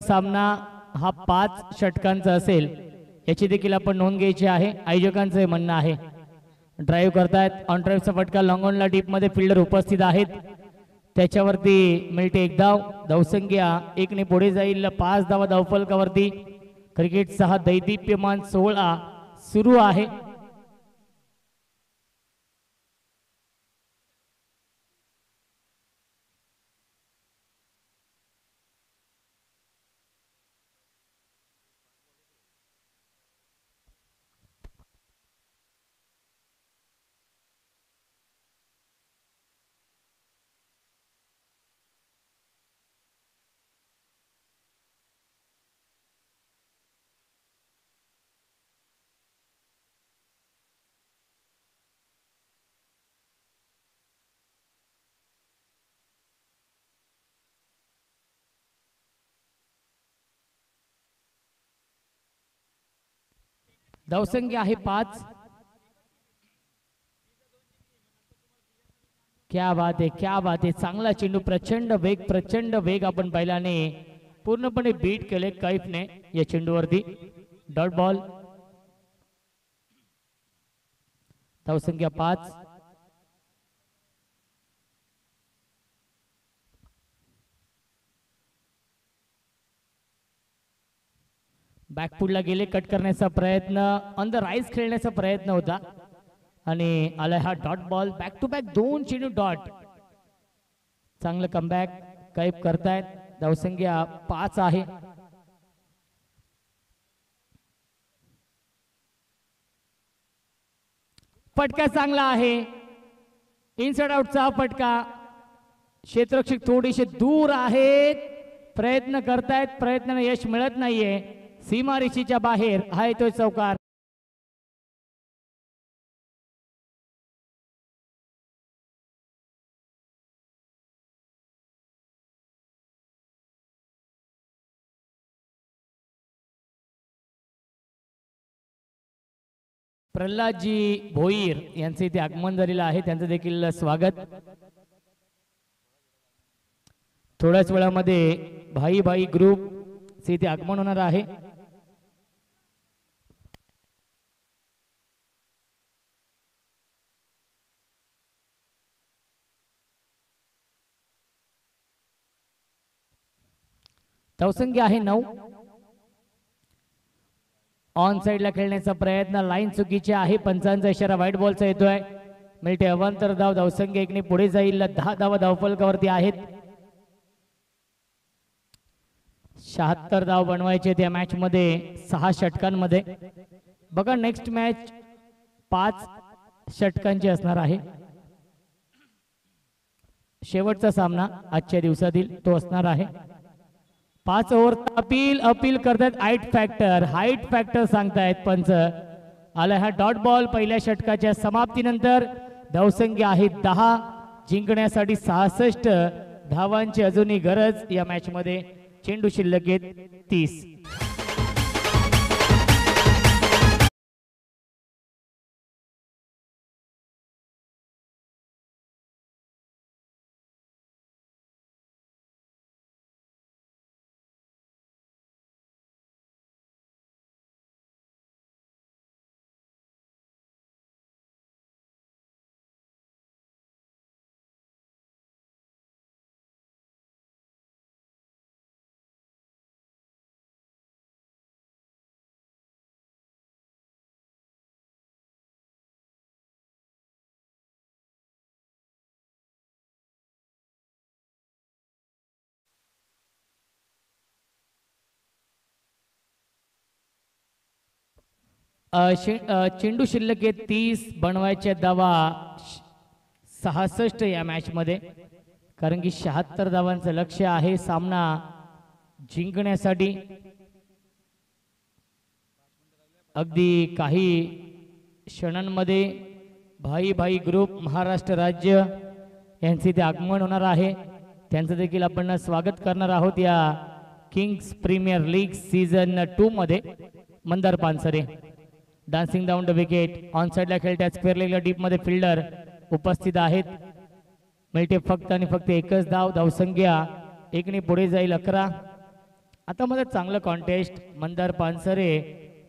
सामना हा 5 षटकांचा असेल याची देखील आपण नोंद घ्यायची आहे. आयोजकांचे म्हणणं आहे. ड्राईव्ह करतायत. ऑन ड्राईव्हचा फटका लॉंग ऑनला डीप मध्ये फिल्डर उपस्थित आहेत. त्याच्यावरती मिळते 1 धाव. धावसंख्या 1 ने पुढे जाईल. 5 धावा धावफलकावरती. क्रिकेटचा हा दैदिप्यमान 16 सुरू आहे. धावसंख्या आहे 5. क्या बात आहे. चांगला चेंडू, प्रचंड वेग आपण बैलाने पूर्णपणे बीट केले कैफने या चेंडूवरती. Dot ball. धावसंख्या 5. बॅकफुटला गेले. कट करण्याचा प्रयत्न, ऑन द राईज खेळण्याचा प्रयत्न होता आणि आलाय हा dot ball. Back to back 2 चेंडू डॉट. चांगलं कमबॅक कैफ करतायत. धावसंख्या 5 आहे. फटका चांगला आहे. इनसाइड आउटचा फटका. क्षेत्ररक्षक थोडेसे दूर आहेत. प्रयत्न करतायत. प्रयत्नाने यश मिळत नाहीये. सीमारेषेच्या बाहेर हा येतोय चौकार. प्रल्हादजी भोईर यांचे इथे आगमन झालेलं आहे. त्यांचं देखील स्वागत. थोड्याच वेळामध्ये भाई ग्रुप इथे आगमन होणार आहे. धावसंख्या आहे 9. ऑन साइडला खेळण्याचा प्रयत्न, लाईन चुकीची आहे. पंचांचा इशारा व्हाईट बॉलचा येतोय. मिळते अवांतर धाव. धावसंख्या 1 ने पुढे जाईल. 10 धावा धावफलकावरती आहेत. 76 धाव बनवायचे त्या मॅच मध्ये 6 षटकांमध्ये. बघा नेक्स्ट मॅच 5 षटकांची असणार आहे. शेवटचा सामना आजच्या दिवसातील तो असणार आहे. 5 ओव्हर अपील करतात हाईट फॅक्टर सांगतायत पंच. आला हा डॉट बॉल पहिल्या षटकाच्या समाप्तीनंतर. धावसंख्या आहे 10, जिंकण्यासाठी 66 धावांची अजूनही गरज या मॅच मध्ये. चेंडू शिल्लक आहेत 30. चेंडू शिल्लक आहे 30. बनवायच्या धावा 66 या मॅच मध्ये, कारण की 76 धावांचं लक्ष्य आहे सामना जिंकण्यासाठी. अगदी काही क्षणांमध्ये भाई भाई ग्रुप महाराष्ट्र राज्य यांचे ते आगमन होणार आहे. त्यांचं देखील आपण स्वागत करणार आहोत या किंग्स प्रीमियर लीग सीझन 2 मध्ये. Mandar Pansare dancing down the wicket. On साइडला खेळतात स्क्वेअर लेगला डीप मध्ये फिल्डर उपस्थित आहेत. मिळते फक्त आणि फक्त एकच धाव. धावसंख्या 1 ने पुढे जाईल 11. आता मध्ये चांगलं कॉन्टेस्ट मंदार पानसरे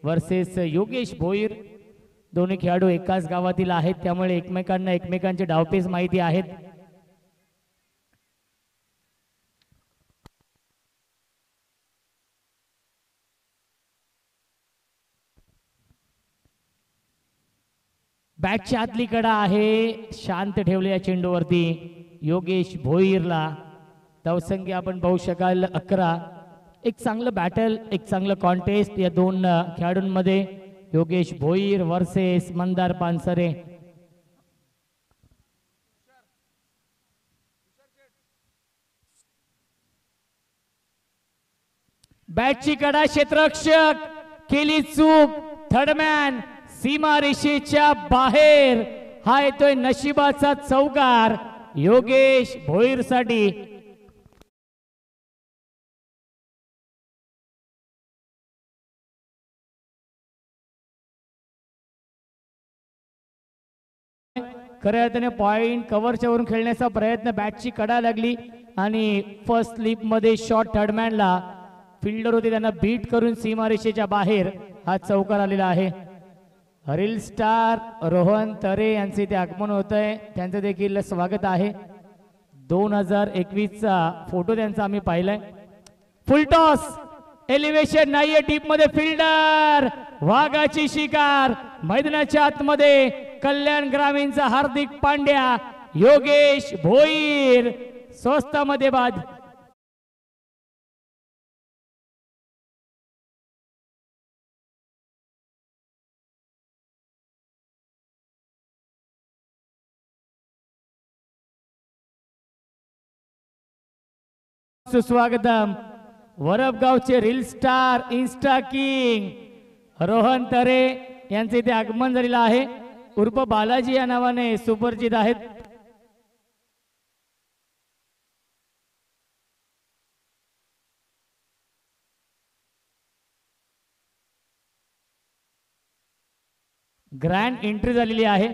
वर्सेस योगेश भोईर. दोन्ही खेळाडू एकाच गावातील आहेत, त्यामुळे एकमेकांना एकमेकांचे डावपेच माहिती आहेत. बॅटची आतली कडा आहे, शांत ठेवले या चेंडूवरती योगेश भोईरला. धावसंख्या आपण पाहू शकाल 11. एक चांगलं बॅटल, एक चांगलं कॉन्टेस्ट या दोन खेळाडूंमध्ये. योगेश भोईर वर्सेस मंदार पानसरे. बॅटची कडा, क्षेत्ररक्षक केली चूक. थर्डमॅन सीमा रेषेच्या बाहेर. हा येतोय नशिबाचा चौकार योगेश भोईर साठी. खऱ्या अर्थाने पॉइंट कव्हरच्या वरून खेळण्याचा प्रयत्न. बॅटची कडा लागली आणि फर्स्ट स्लिप मध्ये शॉट थर्डमॅनला फिल्डर होते, त्यांना बीट करून सीमारेषेच्या बाहेर हा चौकार आलेला आहे. हरील स्टार रोहन तरे यांचे ते आगमन होत आहे, त्यांचं देखील स्वागत आहे. 2021 चा फोटो त्यांचा आम्ही पाहिलाय. फुल टॉस, एलिव्हेशन नाहीये, डीप मध्ये फिल्डर, वाघाची शिकार. मैदानाच्या आतमध्ये कल्याण ग्रामीणचा हार्दिक पांड्या, योगेश भोईर स्वस्तामध्ये बाद. सुस्वागतम वरपगावचे reel star, insta king Rohan Tare यांचे इथे आगमन झालेलं आहे. उर्फ बालाजी या नावाने सुपरिचित आहेत. ग्रँड एंट्री झालेली आहे.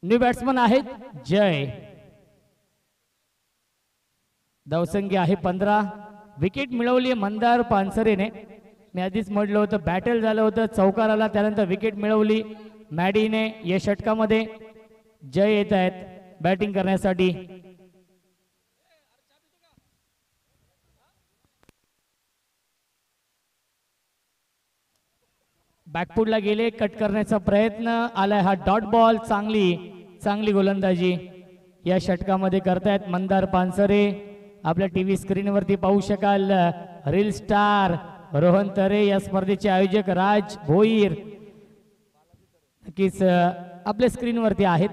न्यू बॅट्समन आहेत जय. धावसंख्या आहे 15. विकेट मिळवली मंदार पानसरेने. मी आधीच म्हटलं होतं बॅटल झालं होतं, चौकार आला, त्यानंतर विकेट मिळवली मॅडीने या षटकामध्ये. जय येत आहेत बॅटिंग करण्यासाठी. बॅकफुटला गेले, कट करण्याचा प्रयत्न आलाय, हा डॉट बॉल. चांगली गोलंदाजी या षटकामध्ये करतायत मंदार पानसरे. आपल्या टीव्ही स्क्रीनवरती पाहू शकाल रील स्टार रोहन तरे, या स्पर्धेचे आयोजक राज भोईर नक्कीच आपल्या स्क्रीनवरती आहेत.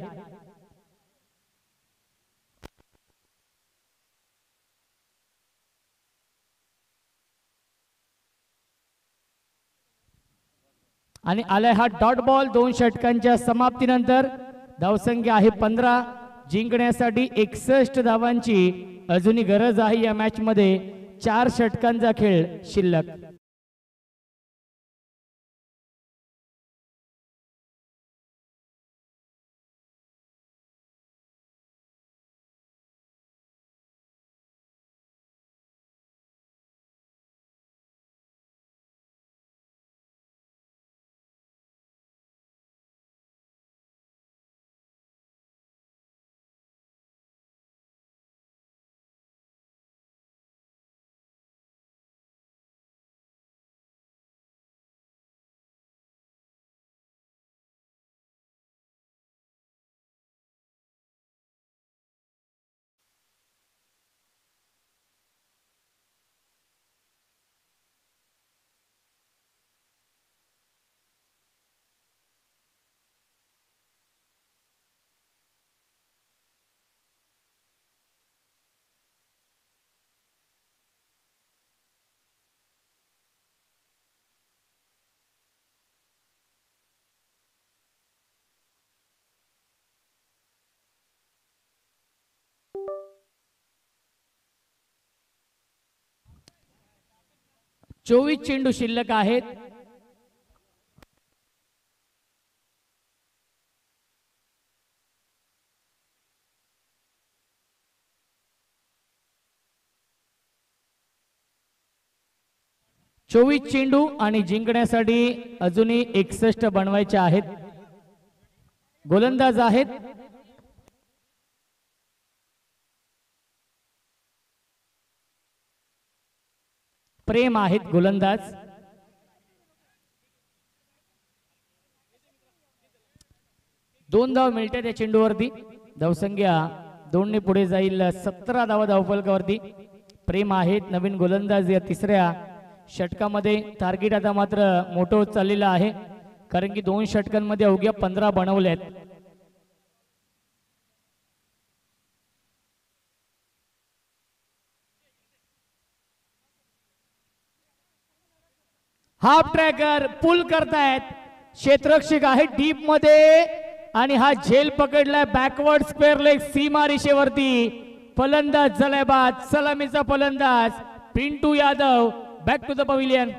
आणि आलाय हा डॉट बॉल. 2 षटकांच्या समाप्तीनंतर धावसंख्या आहे 15. जिंकण्यासाठी 61 धावांची अजूनही गरज आहे. या मॅच मध्ये 4 षटकांचा खेळ शिल्लक. चोवीस चेंडू शिल्लक आहेत. चोवीस चेंडू आणि जिंकण्यासाठी अजूनही 61 बनवायचे आहेत. गोलंदाज आहेत प्रेम, आहेत गोलंदाज. दोन धाव मिळतात या चेंडूवरती. धावसंख्या 2 ने पुढे जाईल. 17 धावा धावफलकावरती. प्रेम आहेत नवीन गोलंदाज या तिसऱ्या षटकामध्ये. टार्गेट आता मात्र मोठं होत चाललेलं आहे, कारण की 2 षटकांमध्ये अवघ्या 15 बनवल्यात. हाफ ट्रॅकर पुल करतायत. क्षेत्ररक्षक आहे डीप मध्ये आणि हा झेल पकडलाय बॅकवर्ड स्क्वेअर लेग सीमा रेषेवरती. फलंदाज झालाय बाद. सलामीचा फलंदाज Pintu Yadav. Back to the pavilion.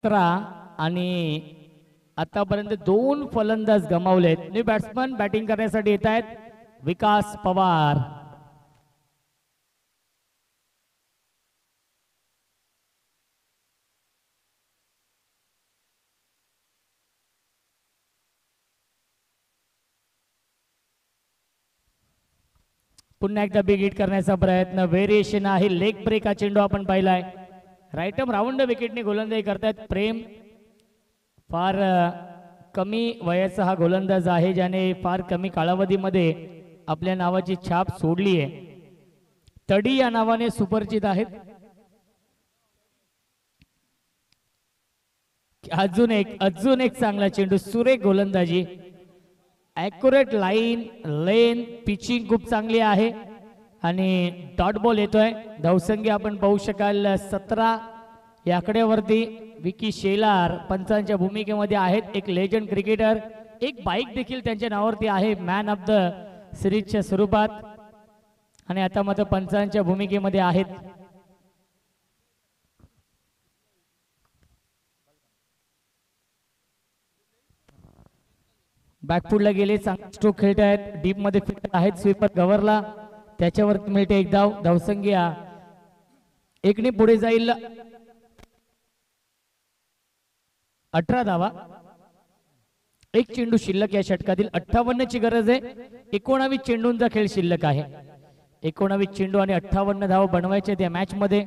आणि आतापर्यंत 2 फलंदाज गमावलेत. न्यू बॅट्समन बॅटिंग करण्यासाठी येत आहेत. विकास पवार. पुन्हा एकदा बिग हिट करण्याचा प्रयत्न. व्हेरिएशन आहे. लेग ब्रेक हा चेंडू आपण पाहिलाय. राईटम राऊंड विकेटने गोलंदाजी करतायत प्रेम. फार कमी वयाचा हा गोलंदाज आहे, ज्याने फार कमी कालावधीमध्ये आपल्या नावाची छाप सोडली आहे. तडी या नावाने सुपरिचित आहेत. अजून एक चांगला चेंडू. सुरेख गोलंदाजी. ॲक्युरेट लाईन लेन पिचिंग खूप चांगली आहे आणि डॉट बॉल येतोय. धावसंख्या आपण पाहू शकाल 17 या आकड्यावरती. विकी शेलार पंचांच्या भूमिकेमध्ये आहेत. एक लेजंड क्रिकेटर. एक बाईक देखील त्यांच्या नावावरती आहे मॅन ऑफ द सिरीजच्या स्वरूपात. आणि आता मात्र पंचांच्या भूमिकेमध्ये आहेत. बॅकफुटला गेले, चांगला स्ट्रोक खेळत आहेत, डीप मध्ये फिट आहेत. स्वीपर गवरला, त्याच्यावर मिळते एक धाव. धावसंख्या एकने पुढे जाईल 18 धावा. एक चेंडू शिल्लक या षटकातील. 58 ची गरज आहे. 19 चेंडूंचा खेळ शिल्लक आहे. 19 चेंडू आणि 58 धावा बनवायचे त्या मॅच मध्ये.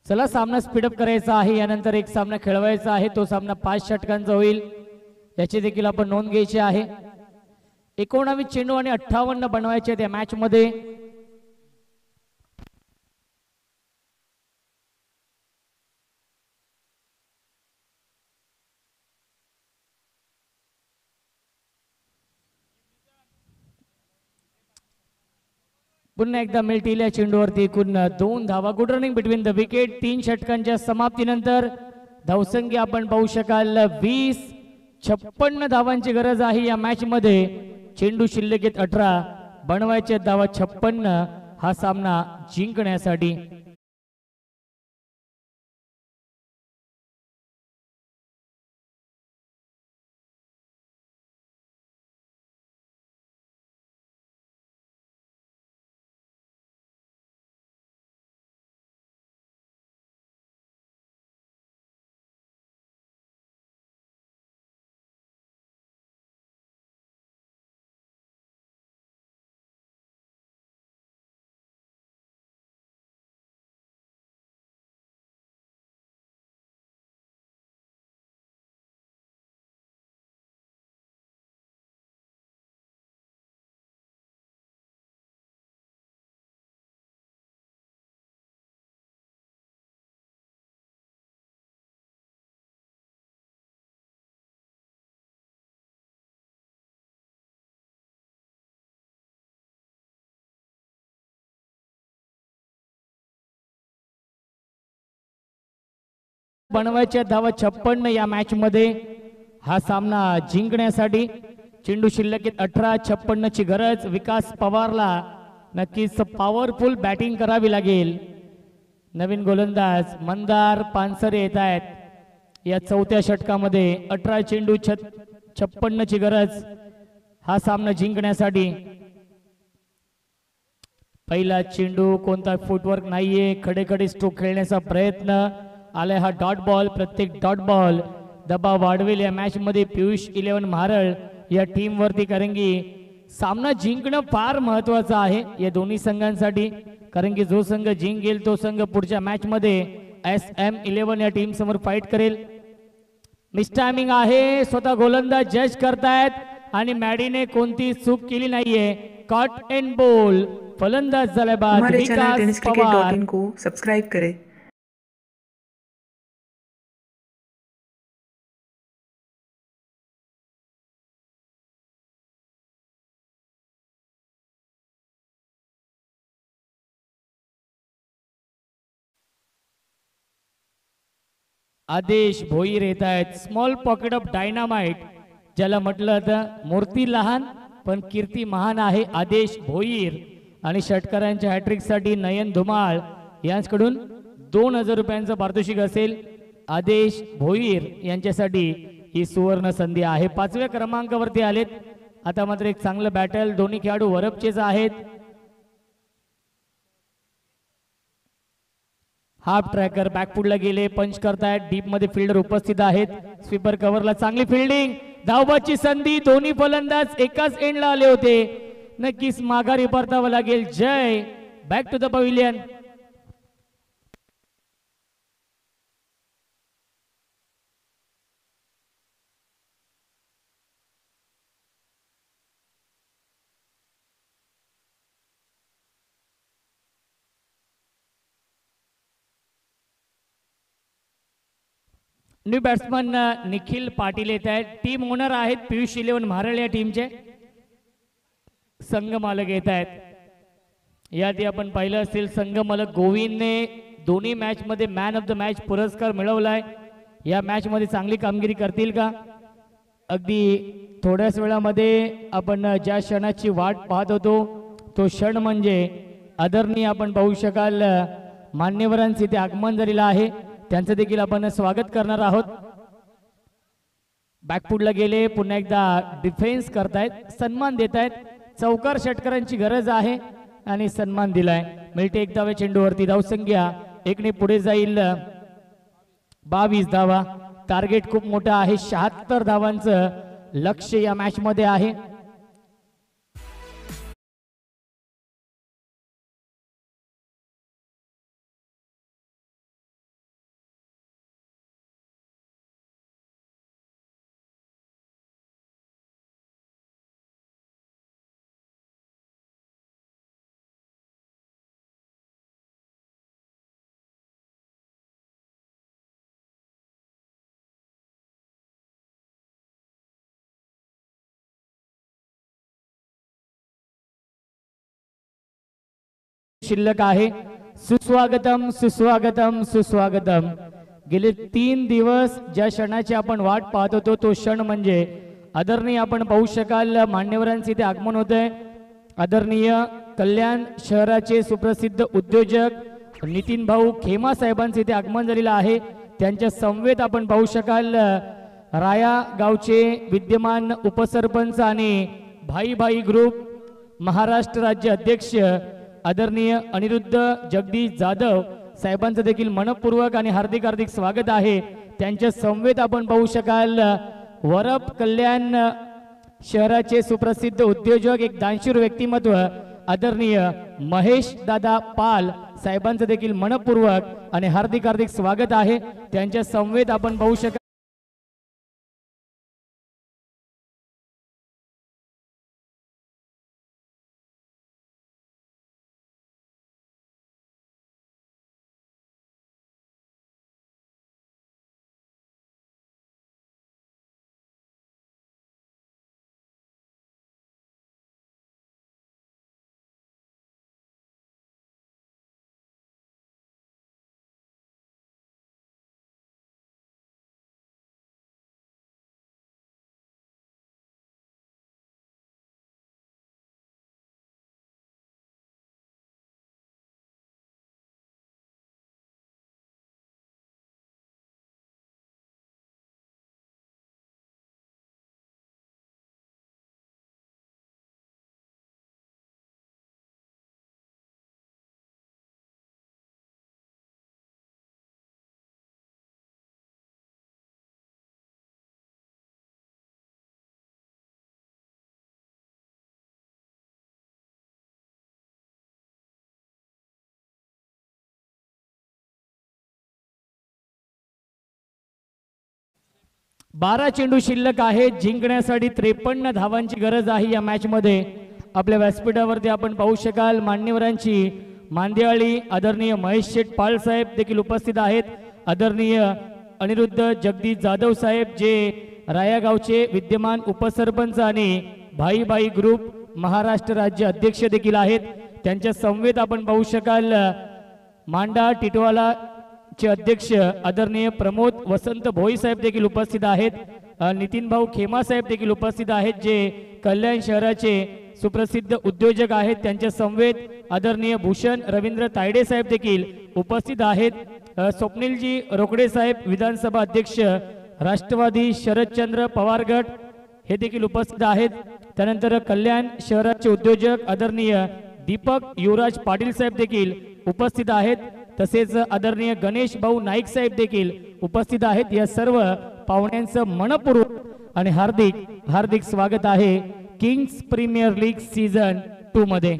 चला, सामना स्पीडअप करायचा आहे. यानंतर एक सामना खेळवायचा आहे. तो सामना 5 षटकांचा होईल, याची देखील आपण नोंद घ्यायची आहे. 19 चेंडू आणि 58 बनवायचे त्या मॅच मध्ये. पुन्हा एकदा मिळतील या चेंडूवरती एकूण 2 धावा. Good running between the wicket. 3 षटकांच्या समाप्तीनंतर धावसंख्या आपण पाहू शकाल 20-56 धावांची गरज आहे या मॅच मध्ये. चेंडू शिल्लक आहेत 18, बनवायचे धावा 56 हा सामना जिंकण्यासाठी. बनवायच्या धावा 56 या मॅच मध्ये हा सामना जिंकण्यासाठी. चेंडू शिल्लक 18, 56 ची गरज. विकास पवारला नक्कीच पॉवरफुल बॅटिंग करावी लागेल. नवीन गोलंदाज मंदार पानसरे येत आहेत या 4थ्या षटकामध्ये. 18 चेंडू 56 ची गरज हा सामना जिंकण्यासाठी. पहिला चेंडू, कोणता फुटवर्क नाहीये, खडे स्ट्रोक खेळण्याचा प्रयत्न आलाय. हा डॉट बॉल. प्रत्येक डॉट बॉल दबाव वाढवेल या मॅच मध्ये पियुष 11 महारळ या टीम वरती, कारण की सामना जिंकणं फार महत्वाचं आहे या दोन्ही संघांसाठी. कारण की जो संघ जिंकेल तो संघ पुढच्या मॅच मध्ये SM11 या टीम समोर फाईट करेल. मिस टायमिंग आहे, स्वतः गोलंदाज जज करतायत आणि मॅडीने कोणती चूक केली नाहीये. Caught and ball. फलंदाज झाल्या बाद विकास पवार. को सब्सक्राइब करें. आदेश भोईर येत आहेत. स्मॉल पॉकेट ऑफ डायनामाइट ज्याला म्हटलं जातं. मूर्ती लहान पण कीर्ती महान आहे आदेश भोईर. आणि षटकारांच्या हॅट्रिक साठी नयन धुमाळ यांच्याकडून 2000 रुपयांचं पारितोषिक असेल. आदेश भोईर यांच्यासाठी ही सुवर्ण संधी आहे. 5व्या क्रमांकावरती आलेत. आता मात्र एक चांगलं बॅटल. दोन्ही खेळाडू वरपचेच आहेत. हाफ ट्रॅकर बॅकफुटला गेले, पंच करतायत. डीप मध्ये फिल्डर उपस्थित आहेत. स्वीपर कव्हरला चांगली फिल्डिंग. धावबाची संधी. दोन्ही फलंदाज एकाच एंडला आले होते. नक्कीच माघारी परतावं लागेल. Jay back to the pavilion. New batsman Nikhil Patil येत आहेत. टीम ओनर आहेत पियुष 11 महारळ या टीमचे. संघ मालक येत आहेत. याआधी आपण पाहिलं असेल संघ मालक गोविंदने दोन्ही मॅच मध्ये मॅन ऑफ द मॅच पुरस्कार मिळवलाय. या मॅच मध्ये चांगली कामगिरी करतील का? अगदी थोड्याच वेळामध्ये आपण ज्या क्षणाची वाट पाहत होतो तो क्षण म्हणजे आदरणीय आपण पाहू शकाल मान्यवरांचे इथे आगमन झालेलं आहे, त्यांचं देखील आपण स्वागत करणार आहोत. बॅकफुटला गेले, पुन्हा एकदा डिफेन्स करतायत, सन्मान देत आहेत. चौकार षटकारांची गरज आहे आणि सन्मान दिलाय. मिळते एक धावे चेंडूवरती, धावसंख्या एकने पुढे जाईल 22 धावा. टार्गेट खूप मोठं आहे, 76 धावांचं लक्ष्य या मॅच मध्ये आहे. शिल्लक आहे. सुस्वागतम सुस्वागतम सुस्वागतम. गेले 3 दिवस ज्या क्षणाची आपण वाट पाहत होतो तो क्षण म्हणजे आदरणीय आपण पाहू शकाल मान्यवरांचे इथे आगमन होत आहे. आदरणीय कल्याण शहराचे सुप्रसिद्ध उद्योजक नितीन भाऊ खेमा साहेबांचे इथे आगमन झालेलं आहे. त्यांच्या समवेत आपण पाहू शकाल राया गावचे विद्यमान उपसरपंच आणि भाई भाई ग्रुप महाराष्ट्र राज्य अध्यक्ष आदरणीय अनिरुद्ध जगदीश जाधव साहेबांचं देखील मनपूर्वक आणि हार्दिक हार्दिक स्वागत आहे. त्यांच्या समवेत आपण पाहू शकाल वरप कल्याण शहराचे सुप्रसिद्ध उद्योजक एक दानशूर व्यक्तिमत्व आदरणीय महेश दादा पाल साहेबांचं देखील मनपूर्वक आणि हार्दिक हार्दिक स्वागत आहे. त्यांच्या समवेत आपण पाहू शकाल बारा चेंडू शिल्लक आहे. जिंकण्यासाठी 53 धावांची गरज आहे या मॅच मध्ये. आपल्या व्यासपीठावरती आपण पाहू शकाल मान्यवरांची मांदियाळी आदरणीय महेश शेठ पाल साहेब देखील उपस्थित आहेत. आदरणीय अनिरुद्ध जगदीश जाधव साहेब जे राया गावचे विद्यमान उपसरपंच आणि भाई भाई ग्रुप महाराष्ट्र राज्य अध्यक्ष देखील आहेत. त्यांच्या समवेत आपण पाहू शकाल मांडा टिटवाला चे अध्यक्ष आदरणीय प्रमोद वसंत भोई साहेब देखील उपस्थित आहेत. नितीन भाऊ खेमा साहेब देखील उपस्थित आहेत जे कल्याण शहराचे सुप्रसिद्ध उद्योजक आहेत. त्यांच्या समवेत आदरणीय भूषण रवींद्र तायडे साहेब देखील उपस्थित आहेत. स्वप्नीलजी रोकडे साहेब विधानसभा अध्यक्ष राष्ट्रवादी शरदचंद्र पवार गट हे देखील उपस्थित आहेत. त्यानंतर कल्याण शहराचे उद्योजक आदरणीय दीपक युवराज पाटील साहेब देखील उपस्थित आहेत. तसेच आदरणीय गणेश भाऊ नाईक साहेब देखील उपस्थित आहेत. या सर्व पाहुण्यांचं मनपूर्वक आणि हार्दिक हार्दिक स्वागत आहे किंग्स प्रीमियर लीग सीझन 2 मध्ये.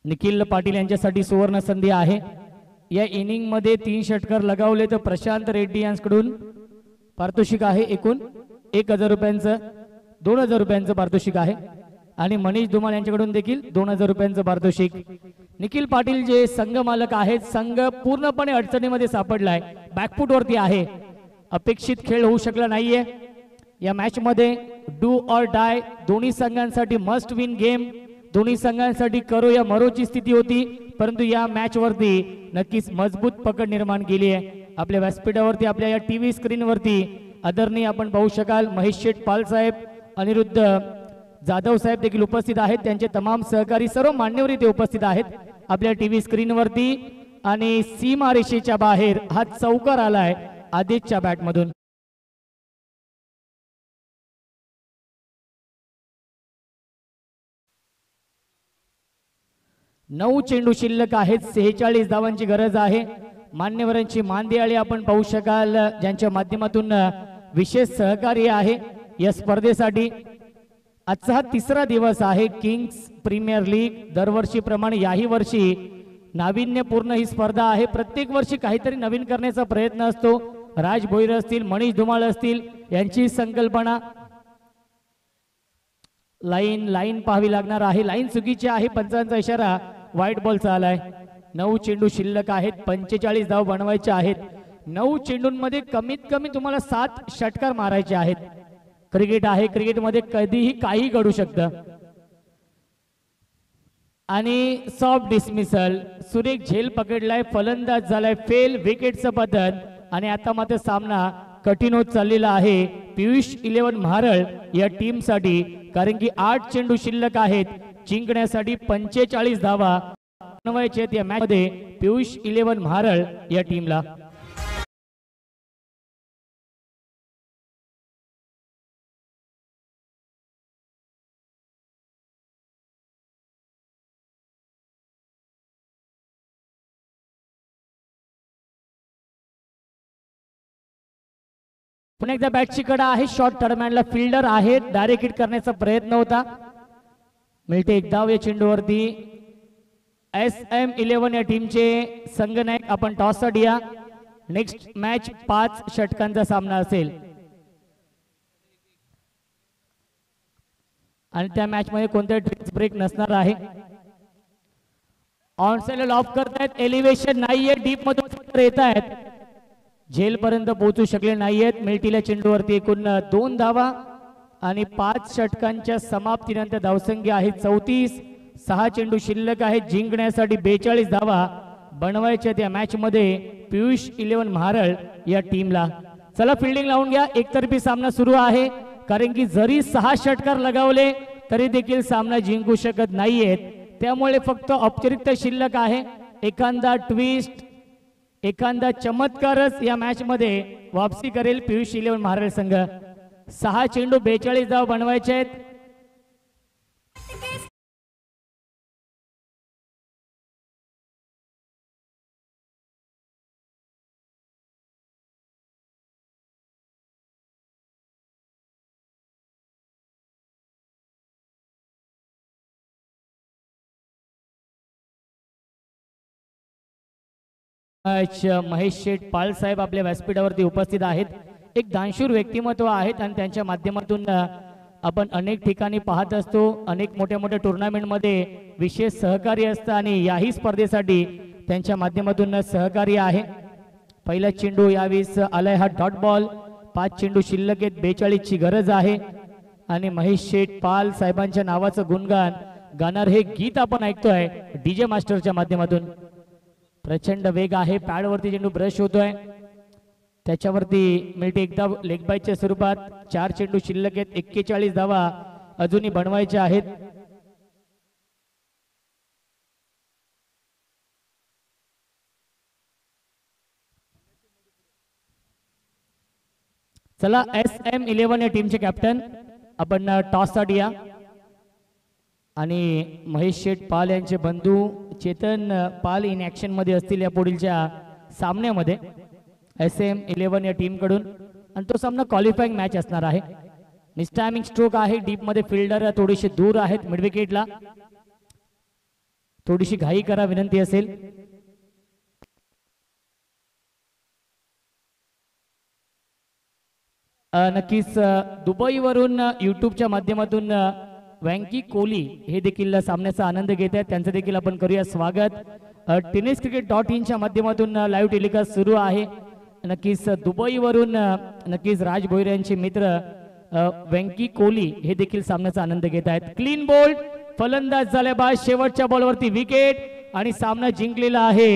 निखिल पाटील यांच्यासाठी सुवर्ण संधी आहे. या इनिंग मध्ये 3 षटकार लगावले तर प्रशांत रेड्डी यांच्याकडून पारितोषिक आहे एकूण 1000 रुपयांचं, 2000 रुपयांचं पारितोषिक आहे आणि मनीष धुमाळ यांच्याकडून देखील 2000 रुपयांचं पारितोषिक. निखिल पाटील जे संघ मालक आहेत, संघ पूर्णपणे अडचणीमध्ये सापडलाय, बॅकफुट वरती आहे, अपेक्षित खेळ होऊ शकला नाहीये. या मॅच मध्ये डू ऑर डाय दोन्ही संघांसाठी मस्ट विन गेम, दोन्ही संघांसाठी करो या मरोची स्थिती होती. परंतु या मॅच वरती नक्कीच मजबूत पकड निर्माण केली आहे. आपल्या व्यासपीठावरती आपल्या या टीव्ही स्क्रीन वरती आदरणीय आपण पाहू शकाल महेश शेठ पाल साहेब, अनिरुद्ध जाधव साहेब देखील उपस्थित आहेत, त्यांचे तमाम सहकारी सर्व मान्यवर इथे उपस्थित आहेत आपल्या टीव्ही स्क्रीनवरती. आणि सीमारेषेच्या बाहेर हा चौकार आलाय आदित्यच्या बॅटमधून. नऊ चेंडू शिल्लक आहेत, 46 धावांची गरज आहे. मान्यवरांची मानदियाळी आपण पाहू शकाल, ज्यांच्या माध्यमातून विशेष सहकार्य आहे या स्पर्धेसाठी. आजचा हा तिसरा दिवस आहे किंग्स प्रीमियर लीग. दरवर्षीप्रमाणे याही वर्षी नाविन्यपूर्ण ही स्पर्धा आहे. प्रत्येक वर्षी काहीतरी नवीन करण्याचा प्रयत्न असतो. राज भोईर असतील, मनीष धुमाळ असतील, यांची संकल्पना. लाईन पाहावी लागणार आहे. लाईन चुकीची आहे, पंचांचा इशारा, व्हाईट बॉलचा आलाय. 9 चेंडू शिल्लक आहेत, 45 धाव बनवायचे आहेत. 9 चेंडूंमध्ये कमीत कमी तुम्हाला 7 षटकार मारायचे आहेत. क्रिकेट आहे, क्रिकेटमध्ये कधीही काही घडू शकतं. आणि सॉफ्ट डिसमिसल, सुरेख झेल पकडलाय, फलंदाज झालाय फेल, विकेटचं पतन. आणि आता मात्र सामना कठीण होत चाललेला आहे पियुष 11 महारळ या टीम साठी, कारण की 8 चेंडू शिल्लक आहेत. जिंकण्यासाठी 45 धावा बनवायचे आहेत या मॅच मध्ये पियुष 11 महारळ या टीमला. पुन्हा एकदा बॅटची कडा आहे, शॉर्ट टर्मॅनला फिल्डर आहे, डायरेक्ट हिट करण्याचा प्रयत्न होता. मिळते एक धाव या चेंडूवरती. SM11 या टीमचे संघनायक आपण टॉस साठी या. नेक्स्ट मॅच 5 षटकांचा सामना असेल आणि त्या मॅच मध्ये कोणत्या ट्रिक्स ब्रेक नसणार आहे. ऑनसाइड ऑफ करतायत, एलिव्हेशन नाहीये, डीप मधून येत आहेत, झेल पर्यंत पोहोचू शकले नाहीयेत. मिल्टीला चेंडूवरती एकूण 2 धावा आणि 5 षटकांच्या समाप्तीनंतर धावसंख्या आहे 34. 6 चेंडू शिल्लक आहे, जिंकण्यासाठी 42 धावा बनवायच्या त्या मॅच मध्ये पियुष 11 महारळ या टीमला. चला फिल्डिंग लावून घ्या, एकतर्फी सामना सुरू आहे, कारण की जरी 6 षटकार लगावले तरी देखील सामना जिंकू शकत नाहीयेत. त्यामुळे फक्त औपचारिकता शिल्लक आहे. एखादा ट्विस्ट, एखादा चमत्कारच या मॅच मध्ये वापसी करेल पियुष 11 महारळ संघ. 6 चेंडू 42 धाव बनवायचे आहेत. महेश शेठ पाल साहेब आपल्या व्यासपीठावरती उपस्थित आहेत. एक दानशूर व्यक्तिमत्व आहेत आणि त्यांच्या माध्यमातून आपण अनेक ठिकाणी पाहत असतो. अनेक मोठ्या मोठ्या टुर्नामेंटमध्ये विशेष सहकार्य असतं आणि याही स्पर्धेसाठी त्यांच्या माध्यमातून सहकार्य आहे. पहिला चेंडू यावेळेस आलाय हा डॉट बॉल. 5 चेंडू शिल्लक आहेत, 42 ची गरज आहे. आणि महेश शेठ पाल साहेबांच्या नावाचं गुणगान गाणार हे गीत आपण ऐकतोय डीजे मास्टरच्या माध्यमातून. प्रचंड वेग आहे, पॅडवरती चेंडू ब्रश होतोय, त्याच्यावरती मिळते एकदा लेग बायच्या स्वरूपात. 4 चेंडू शिल्लक आहेत, 41 धावा अजूनही बनवायच्या आहेत. चला SM11 या टीमचे कॅप्टन आपण टॉस साठी या. आणि महेश शेठ पाल यांचे बंधू चेतन पाल इन ऍक्शन मध्ये असतील या पुढीलच्या सामन्यामध्ये SM11 या टीम कडून. आणि तो सामना क्वालिफाईंग मॅच असणार आहे. मिसटायमिंग स्ट्रोक आहे, डीप मध्ये फिल्डर थोडीशी दूर आहेत मिड विकेटला, थोडीशी घाई करा विनंती असेल. नक्कीच दुबईवरून युट्यूबच्या माध्यमातून वँकी कोहली हे देखील सामन्याचा आनंद घेत आहेत, त्यांचं देखील आपण करूया स्वागत. tenniscricket.in च्या माध्यमातून लाईव्ह टेलिकास्ट सुरू आहे. नक्कीच दुबईवरून नक्कीच राज भोईर यांचे मित्र वँकी कोहली हे देखील सामन्याचा आनंद घेत आहेत. क्लीन बोल्ड, फलंदाज झाल्या बाद, शेवटच्या बॉलवरती विकेट आणि सामना जिंकलेला आहे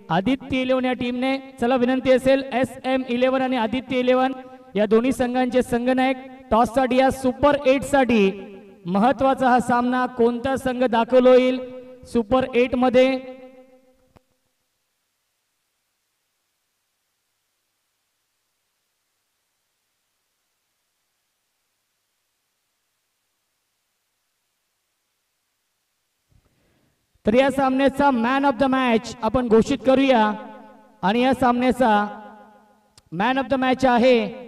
आदित्य 11 या टीमने. चला विनंती असेल SM11 आणि आदित्य 11 या दोन्ही संघांचे संघनायक टॉस साठी या सुपर 8 साठी महत्वाचा हा सामना कोणता संघ दाखल होईल सुपर 8 मध्ये? तर या सामन्याचा मॅन ऑफ द मॅच आपण घोषित करूया आणि या सामन्याचा मॅन ऑफ द मॅच आहे